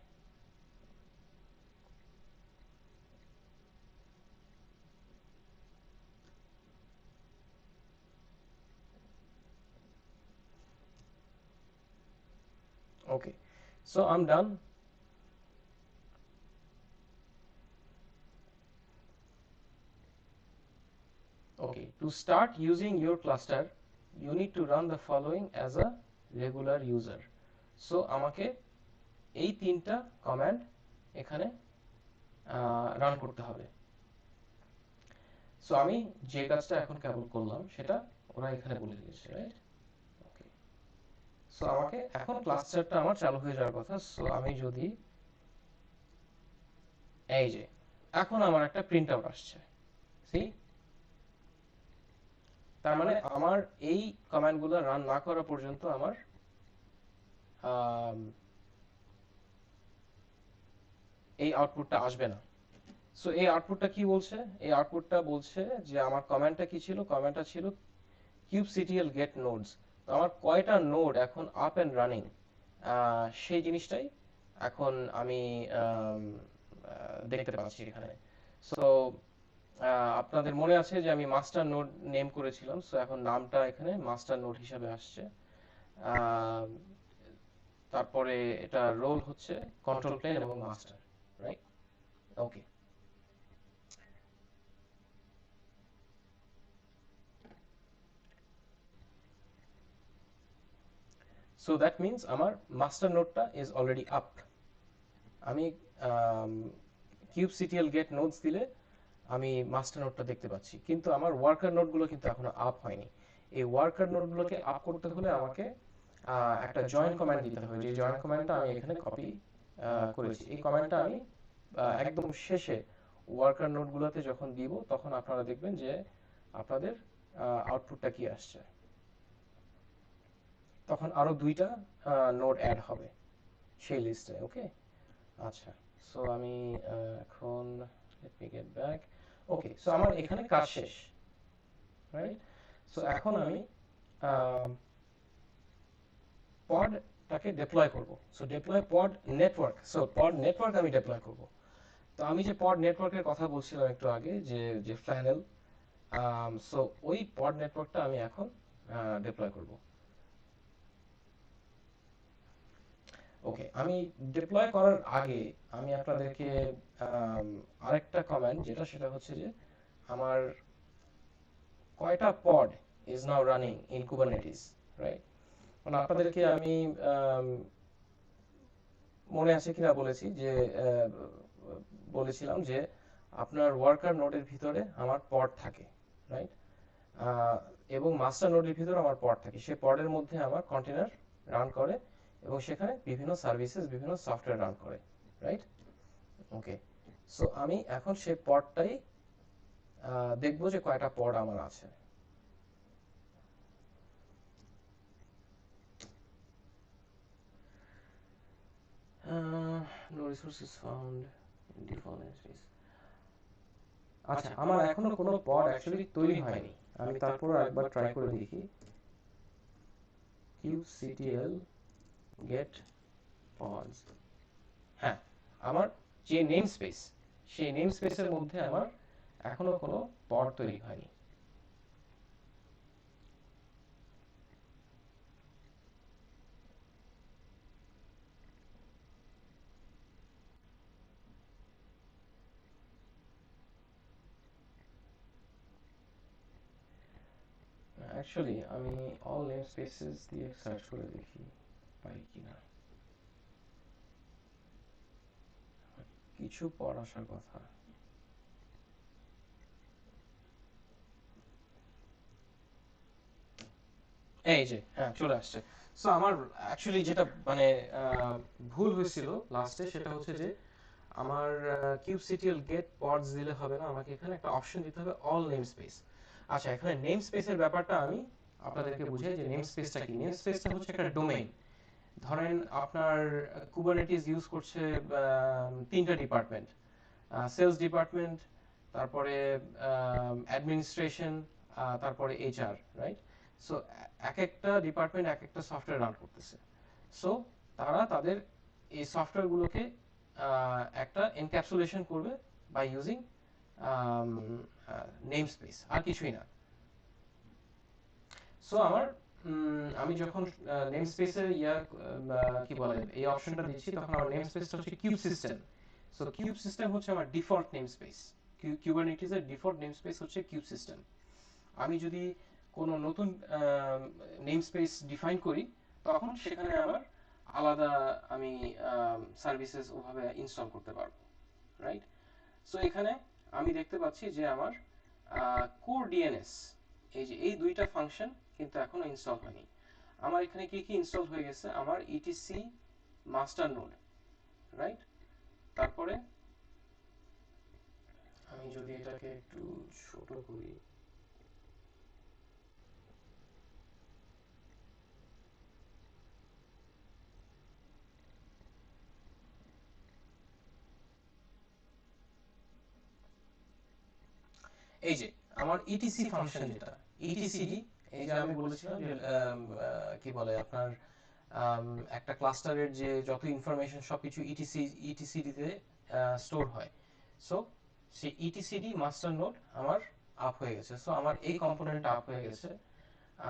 okay, so I'm done. Okay, to start using your cluster you need to run the following as a regular user. So আমাকে এই তিনটা কমান্ড এখানে রান করতে হবে। সো আমি যে কাজটা এখন কেবল করলাম সেটা ওরা এখানে বলে দিয়েছে, রাইট? ওকে, সো আমাকে এখন ক্লাস্টারটা আমার চালু হয়ে যাওয়ার কথা। সো আমি যদি এই যে এখন আমার একটা প্রিন্ট আউট আসছে, সি, তার মানে আমার এই কমান্ডগুলো রান না করা পর্যন্ত আমার এই আউটপুটটা আসবে না। সো এই আউটপুটটা কি বলছে? এই আউটপুটটা বলছে যে আমার কমান্ডটা কি ছিল? কমান্ডটা ছিল kubectl get nodes। তো আমার কয়টা নোড এখন আপ এন্ড রানিং, সেই জিনিসটাই এখন আমি দেখতে পাচ্ছি এখানে। সো আপনাদের মনে আছে যে আমি মাস্টার নোড নেম করেছিলাম, সো এখন নামটা এখানে মাস্টার নোড হিসাবে আসছে। তারপরে এটা রোল হচ্ছে কন্ট্রোল প্লেন এবং master, right? Okay, so that means আমার মাস্টার নোডটা ইজ অলরেডি আপ। আমি kubectl get nodes দিলে আমি মাস্টার নোডটা দেখতে পাচ্ছি, কিন্তু আমার ওয়ার্কার নোডগুলো কিন্তু এখনো আপ হয়নি। এই ওয়ার্কার নোডগুলোকে আপ করতে হলে আমাকে একটা জয়েন কমান্ড দিতে হবে, যে জয়েন কমান্ডটা আমি এখানে কপি করেছি। এই কমান্ডটা আমি একদম শেষে ওয়ার্কার নোডগুলোতে যখন দিব তখন আপনারা দেখবেন যে আপনাদের আউটপুটটা কি আসছে। তখন আরো দুইটা নোড অ্যাড হবে সেই লিস্টে। ওকে, আচ্ছা, সো আমি এখন লেট মি গেট ব্যাক। ওকে, সো আমার এখানে কাজ শেষ, রাইট? সো এখন আমি পডটাকে ডিপ্লয় করব। সো ডিপ্লয় পড নেটওয়ার্ক। সো পড নেটওয়ার্ক আমি ডিপ্লয় করব। তো আমি যে পড নেটওয়ার্কের কথা বলছিলাম একটু আগে, যে যে ফ্ল্যানেল, সো ওই পড নেটওয়ার্কটা আমি এখন ডিপ্লয় করব। ওকে, আমি ডিপ্লয় করার আগে আমি আপনাদেরকে আরেকটা কমান্ড, সেটা হচ্ছে যে আমার কয়টা pod is now running in Kubernetes, right? মানে আপনাদেরকে আমি মনে আছে কিনা বলেছি যে বলেছিলাম যে আপনার ওয়ার্কার নোডের ভিতরে আমার পড থাকে, রাইট? এবং মাস্টার নোডের ভিতরে আমার পড থাকে। সেই পডের মধ্যে আমার কন্টেনার রান করে এবং সেখানে বিভিন্ন সার্ভিসেস, বিভিন্ন সফটওয়্যার রান করে, রাইট? ওকে, সো আমি এখন সেই পডটাই দেখবো যে কয়টা পড আমার আছে। No resources found in default entries. আচ্ছা, আমার এখনো কোনো পড অ্যাকচুয়ালি তৈরি হয়নি। আমি তারপর একবার ট্রাই করে দেখি। kubectl get pods, হ্যাঁ, আমার যে নেম স্পেস, সেই নেম স্পেসের মধ্যে আমার এখনো কোনো পড তৈরি হয়নি। অ্যাকচুয়ালি আমি অল নেম স্পেসেস দিয়ে সার্চ করে দেখি পাই কিনা। কিছু পড আসার কথা। এই যে, হ্যাঁ, চলে আসছে। সো আমার অ্যাকচুয়ালি যেটা মানে ভুল হয়েছিল লাস্টে, সেটা হচ্ছে যে আমার kubectl get pods দিলে হবে না, আমাকে এখানে একটা অপশন দিতে হবে অল নেম স্পেস। আচ্ছা, এখানে নেম স্পেসের ব্যাপারটা আমি আপনাদেরকে বুঝাই যে নেম স্পেসটা কি। নেম স্পেসটা হচ্ছে একটা ডোমেইন। ধরেন আপনার কুবারনেটিস ইউজ করছে তিনটা ডিপার্টমেন্ট, সেলস ডিপার্টমেন্ট, তারপরে অ্যাডমিনিস্ট্রেশন, তারপরে এইচআর, রাইট? সো এক একটা ডিপার্টমেন্ট এক একটা সফটওয়্যার রান করতেছে। সো তারা তাদের এই সফটওয়্যারগুলোকে একটা এনক্যাপসুলেশন করবে বাই ইউজিং নেম স্পেস, আর কিছুই না। সো আমার আমি যখন নেম স্পেসের কি বলে এই অপশনটা দিচ্ছি, তখন আমার নেম স্পেসটা হচ্ছে kube system. So kube system হচ্ছে আমার ডিফল্ট নেম স্পেস। কিউবারনেটিসের ডিফল্ট নেম স্পেস হচ্ছে কিউব সিস্টেম। আমি যদি কোনো নতুন নেম স্পেস ডিফাইন করি, তখন সেখানে আমার আলাদা আমি সার্ভিসেস ওভাবে ইনস্টল করতে পারবো, রাইট? সো এখানে আমি দেখতে পাচ্ছি যে আমার কোর ডিএনএস, এই যে এই দুইটা ফাংশন কিন্তু এখনো ইনস্টল হয়নি। আমার এখানে কি কি ইনস্টল হয়ে গেছে, আমার ইটিসি মাস্টার নোড, রাইট? তারপরে আমি যদি এটাকে একটু ছোট করি, এই যে আমার ইটিসি ফাংশন যেটা ইটিসিডি, এই যে আমি বলেছিলাম যে কি বলে আপনার একটা ক্লাস্টারের যে যত ইনফরমেশন সবকিছু ইটিসিডিতে স্টোর হয়। সো সেই ইটিসিডি মাস্টার নোড আমার আপ হয়ে গেছে। সো আমার এই কম্পোনেন্টটা আপ হয়ে গেছে।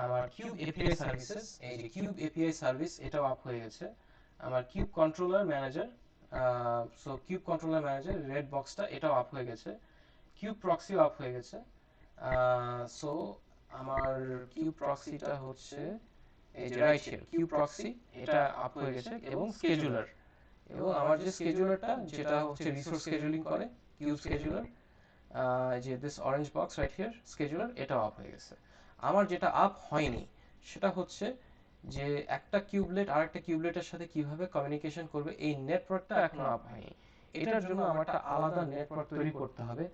আমার কিউব এপিআই সার্ভিসেস, এই যে কিউব এপিআই সার্ভিস, এটাও আপ হয়ে গেছে। আমার cube controller manager, so cube controller manager red বক্সটা এটাও আপ হয়ে গেছে। কিউব প্রক্সিও আপ হয়ে গেছে। সো আমার কিউব প্রক্সিটা হচ্ছে এই যে রাইট হিয়ার কিউব প্রক্সি, এটা আপ হয়ে গেছে, এবং স্কেজুলার, এবং আমার যে স্কেজুলারটা যেটা হচ্ছে রিসোর্স স্কেজুলিং করে, কিউব স্কেজুলার, যে this orange box right here scheduler, এটাও আপ হয়ে গেছে। আমার যেটা আপ হয়নি সেটা হচ্ছে যে একটা কিউবলেট আর একটা কিউবলেটের সাথে কিভাবে কমিউনিকেশন করবে, এই নেটওয়ার্কটা এখনো আপ হয়নি। এটার জন্য আমার একটা আলাদা নেটওয়ার্ক তৈরি করতে হবে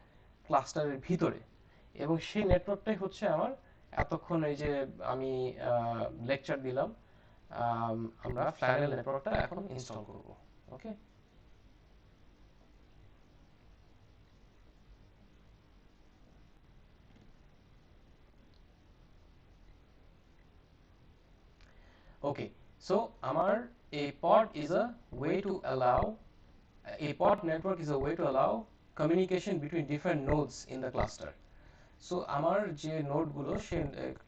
ক্লাস্টারের ভিতরে, এবং সেই নেটওয়ার্কটাই হচ্ছে আমার এতক্ষণ এই যে আমি লেকচার দিলাম, আমরা ফ্ল্যানেল নেটওয়ার্কটা এখন ইনস্টল করব। ওকে, okay, so আমার a pod is a way to allow a pod network is a way to allow communication between different nodes in the cluster. So আমার যে নোডগুলো সে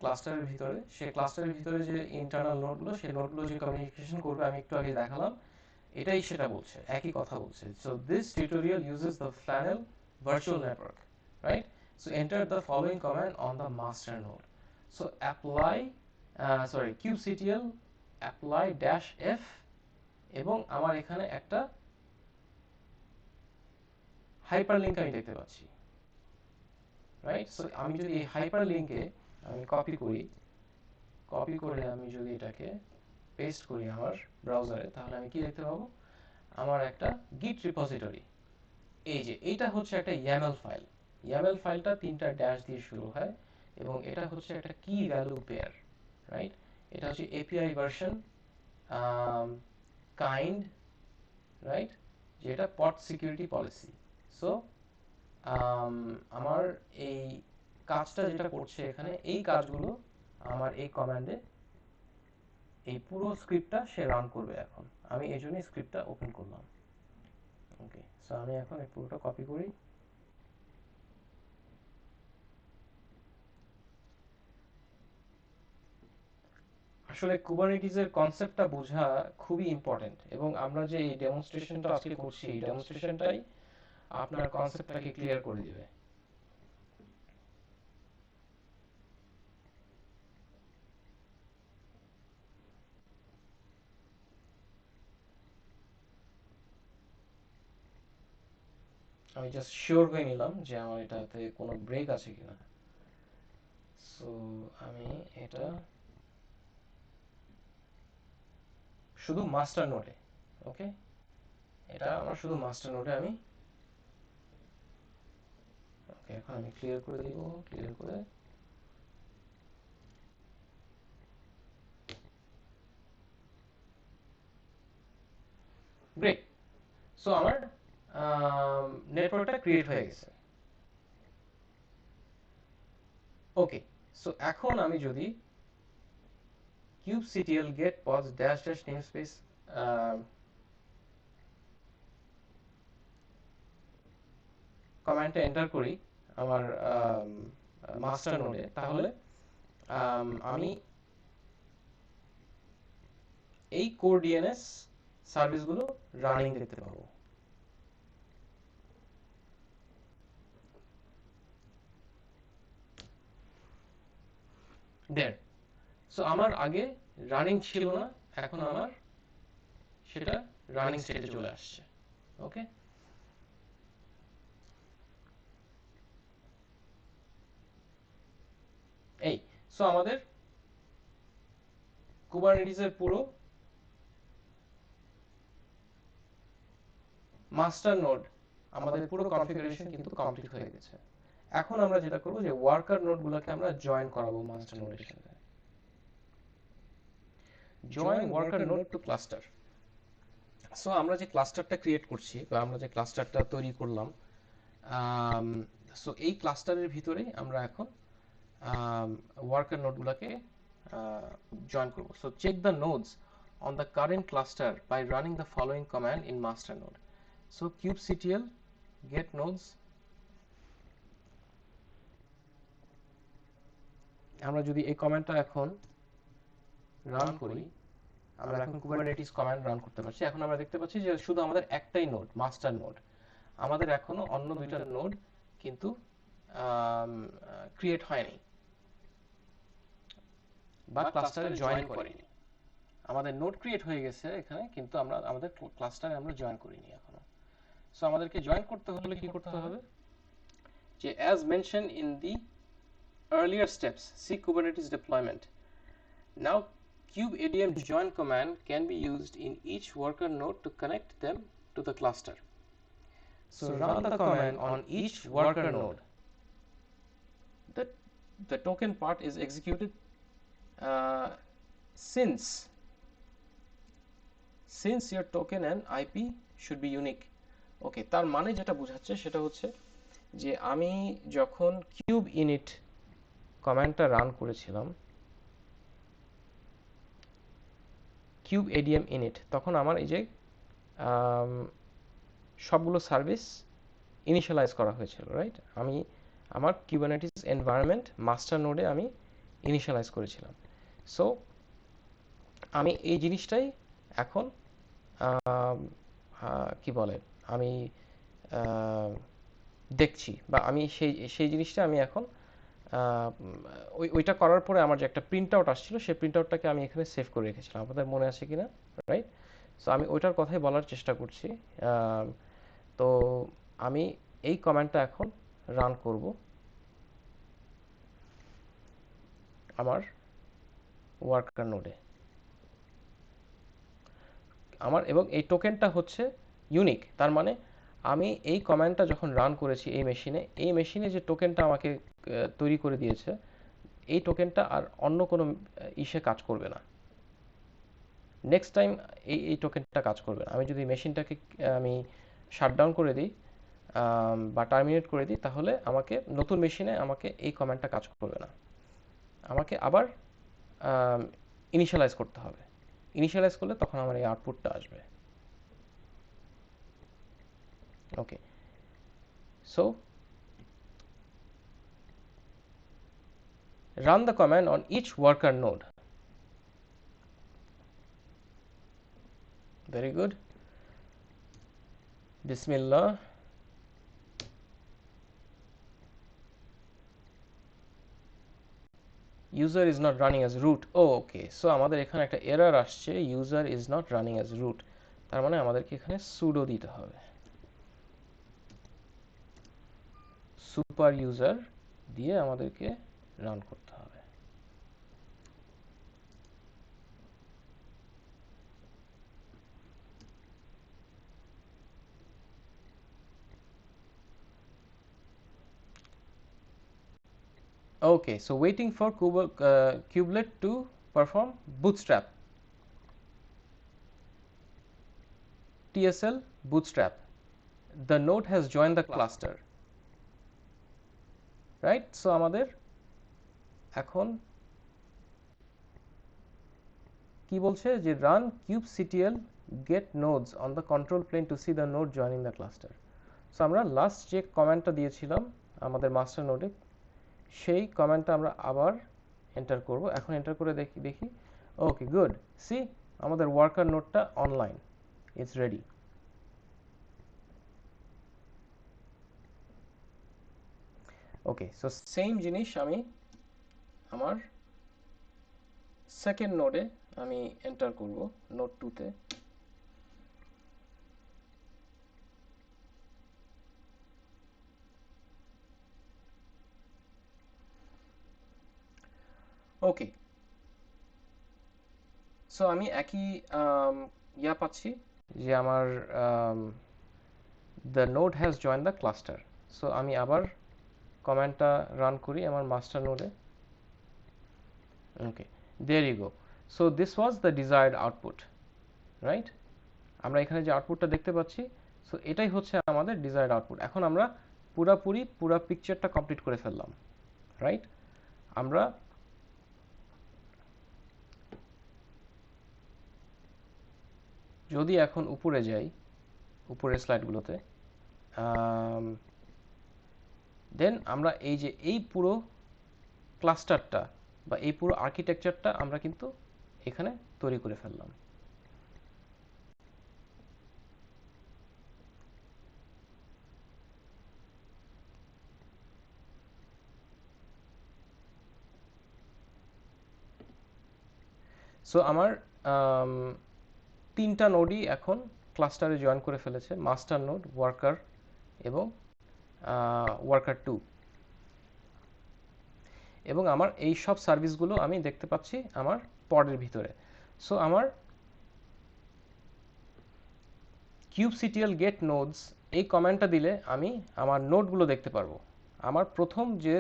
ক্লাস্টারের ভিতরে, সে ক্লাস্টারের ভিতরে যে ইন্টারনাল নোডগুলো, সেই নোডগুলো যে কমিউনিকেশন করবে আমি একটু আগে দেখালাম, এটাই সেটা বলছে, একই কথা বলছে। So this tutorial uses the Flannel virtual network, right? So enter the following command on the master node. So apply kubectl apply -f, এবং আমার এখানে একটা হাইপারলিংক আমি দেখতে পাচ্ছি, রাইট? সো আমি যদি এই হাইপারলিংকে আমি কপি করে আমি যদি এটাকে পেস্ট করি আমার ব্রাউজারে, তাহলে আমি কি দেখতে পাবো, আমার একটা গিট রিপোজিটরি। এই যে এইটা হচ্ছে একটা YAML ফাইল, YAML ফাইলটা 3টা ড্যাশ দিয়ে শুরু হয়, এবং এটা হচ্ছে একটা কি ভ্যালু পেয়ার, রাইট? এটা হচ্ছে এপিআই ভার্সন কাইন্ড, রাইট, যেটা পড সিকিউরিটি পলিসি। সো আমার এই কাজটা যেটা করছে এখানে, এই কাজগুলো আমার এই কমান্ডে, এই পুরো স্ক্রিপ্টটা সে রান করবে। এখন আমি এই জন্য স্ক্রিপ্টটা ওপেন করলাম। ওকে, সো আমি এখন এই পুরোটা কপি করি। আসলে কুবারনেটিসের কনসেপ্টটা বোঝা খুবই ইম্পর্টেন্ট, এবং আমরা যে এই ডেমনস্ট্রেশনটা আজকে করছি, এই ডেমনস্ট্রেশনটাই আপনার কনসেপ্টটাকে ক্লিয়ার করে দিবে। আমি জাস্ট শিওর হয়ে নিলাম যে আমার এটাতে কোনো ব্রেক আছে কিনা। সো আমি এটা শুধু মাস্টার নোডে, ওকে, এটা আমার শুধু মাস্টার নোডে আমি, ওকে, এখন আমি ক্লিয়ার করে দিব, ক্লিয়ার করে গ্রেট। সো আমার নেটওয়ার্কটা ক্রিয়েট হয়ে গেছে। ওকে, সো এখন আমি যদি kubectl get pods dash dash namespace কমান্ডটা এন্টার করি আমার মাস্টার নোডে, তাহলে আমি এই কোর ডিএনএস সার্ভিসগুলো রানিং দেখতে পাবো। দেয়ার, সো আমার আগে রানিং ছিল না, এখন আমার সেটা রানিং স্টেটে চলে আসছে। ওকে, এই সো আমাদের কুবারনেটিসের পুরো মাস্টার নোড, আমাদের পুরো কনফিগারেশন কিন্তু কমপ্লিট হয়ে গেছে। এখন আমরা যেটা করব যে ওয়ার্কার নোডগুলোকে আমরা জয়েন করাবো মাস্টার নোডের সাথে। Join worker node to cluster. So আমরা যে ক্লাস্টারটা ক্রিয়েট করছি বা আমরা যে ক্লাস্টারটা তৈরি করলাম, সো এই ক্লাস্টারের ভিতরেই আমরা এখন ওয়ার্কার নোডগুলোকে জয়েন করব। So check the nodes on the current cluster by running the following command in master node. So kubectl get nodes, আমরা যদি এই কমান্ডটা এখন রান করি, আমরা এখন কুবারনেটিস কমান্ড রান করতে পারছি। এখন আমরা দেখতে পাচ্ছি যে শুধু আমাদের একটাই নোড, মাস্টার নোড। আমাদের এখনো অন্য দুইটা নোড কিন্তু ক্রিয়েট হয়নি বা ক্লাস্টারে জয়েন করেনি। আমাদের নোড ক্রিয়েট হয়ে গেছে এখানে, কিন্তু আমরা আমাদের ক্লাস্টারে আমরা জয়েন করিনি এখনো। সো আমাদেরকে জয়েন করতে হলে কি করতে হবে, যে as mentioned in the earlier steps, see Kubernetes deployment. Now kubeadm join command can be used in each worker node to connect them to the cluster. So run the command on each worker node. The token part is executed since your token and IP should be unique. ওকে, তার মানে যেটা বোঝাচ্ছে সেটা হচ্ছে যে আমি যখন cube init কমান্ডটা run করেছিলাম, কিউব এডিএম ইনিট, তখন আমার এই যে সবগুলো সার্ভিস ইনিশিয়ালাইজ করা হয়েছিল, রাইট? আমি আমার কুবারনেটিস এনভায়রনমেন্ট মাস্টার নোডে আমি ইনিশিয়ালাইজ করেছিলাম। সো আমি এই জিনিসটাই এখন কি বলে আমি দেখছি, বা আমি সেই জিনিসটা আমি এখন ওইটা করার পরে আমার যে একটা প্রিন্ট আউট আসছিল, সেই প্রিন্ট আউটটাকে আমি এখানে সেভ করে রেখেছিলাম। আপনাদের মনে আছে কিনা, রাইট? সো আমি ওইটার কথাই বলার চেষ্টা করছি। তো আমি এই কমান্ডটা এখন রান করব আমার ওয়ার্কার নোডে আমার, এবং এই টোকেনটা হচ্ছে ইউনিক। তার মানে আমি এই কমান্ডটা যখন রান করেছি এই মেশিনে যে টোকেনটা আমাকে তৈরি করে দিয়েছে, এই টোকেনটা আর অন্য কোনো ইসে কাজ করবে না। নেক্সট টাইম এই টোকেনটা কাজ করবে না। আমি যদি মেশিনটাকে আমি শাটডাউন করে দিই বা টার্মিনেট করে দিই, তাহলে আমাকে নতুন মেশিনে আমাকে এই কমান্ডটা কাজ করবে না, আমাকে আবার ইনিশিয়ালাইজ করতে হবে। ইনিশিয়ালাইজ করলে তখন আমার এই আউটপুটটা আসবে। ওকে, so run the command on each worker node. Very good. Bismillah. User is not running as root. Oh, okay. So আমাদের এখানে একটা এরর আসছে, user is not running as root. তার মানে আমাদেরকে এখানে sudo দিতে হবে। সুপার ইউজার দিয়ে আমাদেরকে রান করতে হবে। Okay, so waiting for kubelet to perform bootstrap. TSL bootstrap. The node has joined the cluster. Right? So আমাদের এখন কি বলছে যে run kubectl get nodes on the control plane to see the node joining the cluster. So আমরা last যে কমান্ডটা দিয়েছিলাম আমাদের master নোডে, সেই কমান্ডটা আমরা আবার এন্টার করব। এখন এন্টার করে দেখি ওকে, গুড। সি, আমাদের ওয়ার্কার নোডটা online, it's ready. Okay, so same জিনিস আমি আমার সেকেন্ড নোডে আমি এন্টার করব, নোড 2 তে। ওকে, সো আমি একই পাচ্ছি যে আমার the node has joined the cluster. So আমি আবার কমান্ডটা রান করি আমার মাস্টার নোডে। ওকে, there you go. So this was the desired output, right? আমরা এখানে যে আউটপুটটা দেখতে পাচ্ছি, সো এটাই হচ্ছে আমাদের ডিজায়ার্ড আউটপুট। এখন আমরা পুরা পিকচারটা কমপ্লিট করে ফেললাম, রাইট? আমরা যদি এখন উপরে যাই, উপরের স্লাইডগুলোতে, দেন আমরা এই যে এই পুরো ক্লাস্টারটা বা এই পুরো আর্কিটেকচারটা আমরা কিন্তু এখানে তৈরি করে ফেললাম। সো আমার তিনটা নোডই এখন ক্লাস্টারে জয়েন করে ফেলেছে, মাস্টার নোড, ওয়ার্কার এবং ওয়ার্কার 2, এবং আমার এই সব সার্ভিসগুলো আমি দেখতে পাচ্ছি আমার পডের ভিতরে। সো আমার kubectl get nodes এই কমান্ডটা দিলে আমি আমার নোডগুলো দেখতে পারবো। আমার প্রথম যে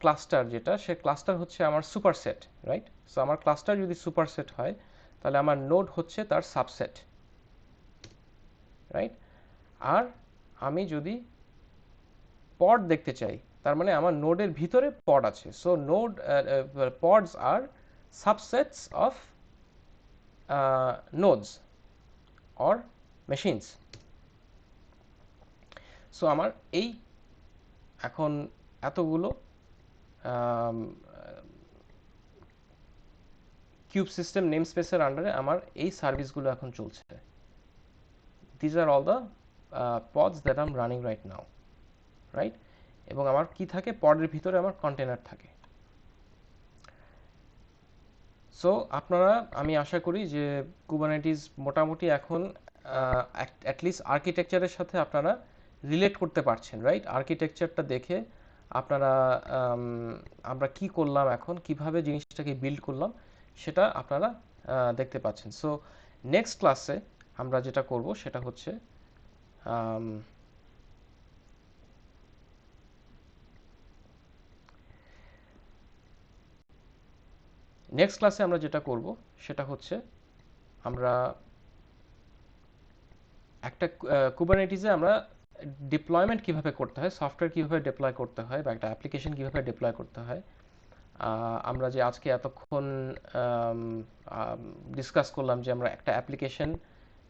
ক্লাস্টার যেটা, সে ক্লাস্টার হচ্ছে আমার সুপারসেট, রাইট? সো আমার ক্লাস্টার যদি সুপারসেট হয় তাহলে আমার নোড হচ্ছে তার সাবসেট, রাইট? আর আমি যদি পড দেখতে চাই, তার মানে আমার নোডের ভিতরে পড আছে। So node pods are subsets of nodes or machines. So আমার এই এখন এতগুলো কিউব সিস্টেম নেম স্পেসের আন্ডারে আমার এই সার্ভিসগুলো এখন চলছে। These are all the pods that I am running right now, right? এবং আমার কি থাকে, পডের ভিতরে আমার কন্টেনার থাকে। সো আপনারা, আমি আশা করি যে কুবারনেটিস মোটামুটি এখন অ্যাটলিস্ট আর্কিটেকচারের সাথে আপনারা রিলেট করতে পারছেন, রাইট? আর্কিটেকচারটা দেখে আপনারা আমরা কি করলাম, এখন কিভাবে জিনিসটাকে বিল্ড করলাম, সেটা আপনারা দেখতে পাচ্ছেন। সো নেক্সট ক্লাসে আমরা যেটা করব সেটা হচ্ছে নেক্সট ক্লাসে আমরা যেটা করব সেটা হচ্ছে আমরা একটা কুবারনেটিসে আমরা ডিপ্লয়মেন্ট কিভাবে করতে হয়, সফটওয়্যার কিভাবে ডিপ্লয় করতে হয়, বা একটা অ্যাপ্লিকেশন কিভাবে ডিপ্লয় করতে হয়, আমরা যে আজকে এতক্ষণ ডিসকাস করলাম যে আমরা একটা অ্যাপ্লিকেশন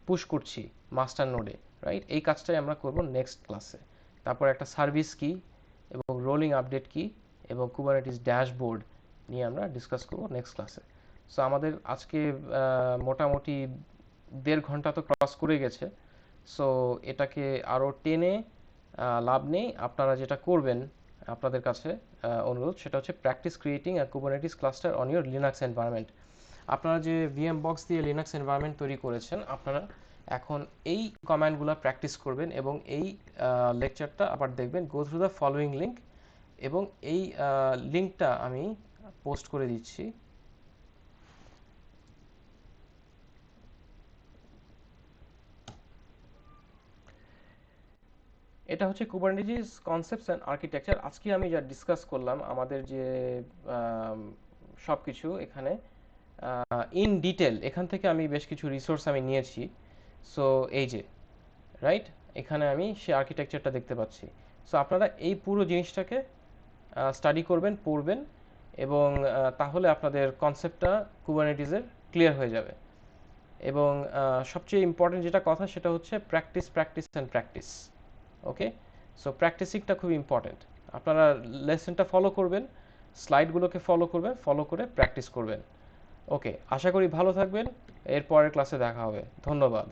পুশ করছি মাস্টার নোডে, রাইট? এই কাজটাই আমরা করব নেক্সট ক্লাসে। তারপর একটা সার্ভিস কি এবং রোলিং আপডেট কি এবং কুবারনেটিস ড্যাশবোর্ড নিয়ে আমরা ডিসকাস করব নেক্সট ক্লাসে। সো আমাদের আজকে মোটামুটি 1.5 ঘন্টা তো ক্রস করে গেছে। সো এটাকে আরও টেনে লাভ নেই। আপনারা যেটা করবেন, আপনাদের কাছে অনুরোধ, সেটা হচ্ছে practice creating a Kubernetes cluster on your Linux environment. আপনারা যে ভিএম বক্স দিয়ে লিনাক্স এনভায়রনমেন্ট তৈরি করেছেন, আপনারা এখন এই কমান্ডগুলো প্র্যাকটিস করবেন এবং এই লেকচারটা আবার দেখবেন। Go through the following link, এবং এই লিঙ্কটা আমি পোস্ট করে দিচ্ছি। এটা হচ্ছে কুবারনেটিস কনসেপ্টস অ্যান্ড আর্কিটেকচার। আজকে আমি যা ডিসকাস করলাম, আমাদের যে সব কিছু এখানে ইন ডিটেল, এখান থেকে আমি বেশ কিছু রিসোর্স আমি নিয়েছি। সো এই যে, রাইট, এখানে আমি সে আর্কিটেকচারটা দেখতে পাচ্ছি। সো আপনারা এই পুরো জিনিসটাকে স্টাডি করবেন, পড়বেন, এবং তাহলে আপনাদের কনসেপ্টটা কুবারনেটিসের ক্লিয়ার হয়ে যাবে। এবং সবচেয়ে ইম্পর্টেন্ট যেটা কথা, সেটা হচ্ছে practice, practice and practice. Okay, so প্র্যাকটিসিংটা খুব ইম্পর্টেন্ট। আপনারা লেসনটা ফলো করবেন, স্লাইডগুলোকে ফলো করবেন, ফলো করে প্র্যাকটিস করবেন। ওকে, আশা করি ভালো থাকবেন। এর পরের ক্লাসে দেখা হবে। ধন্যবাদ।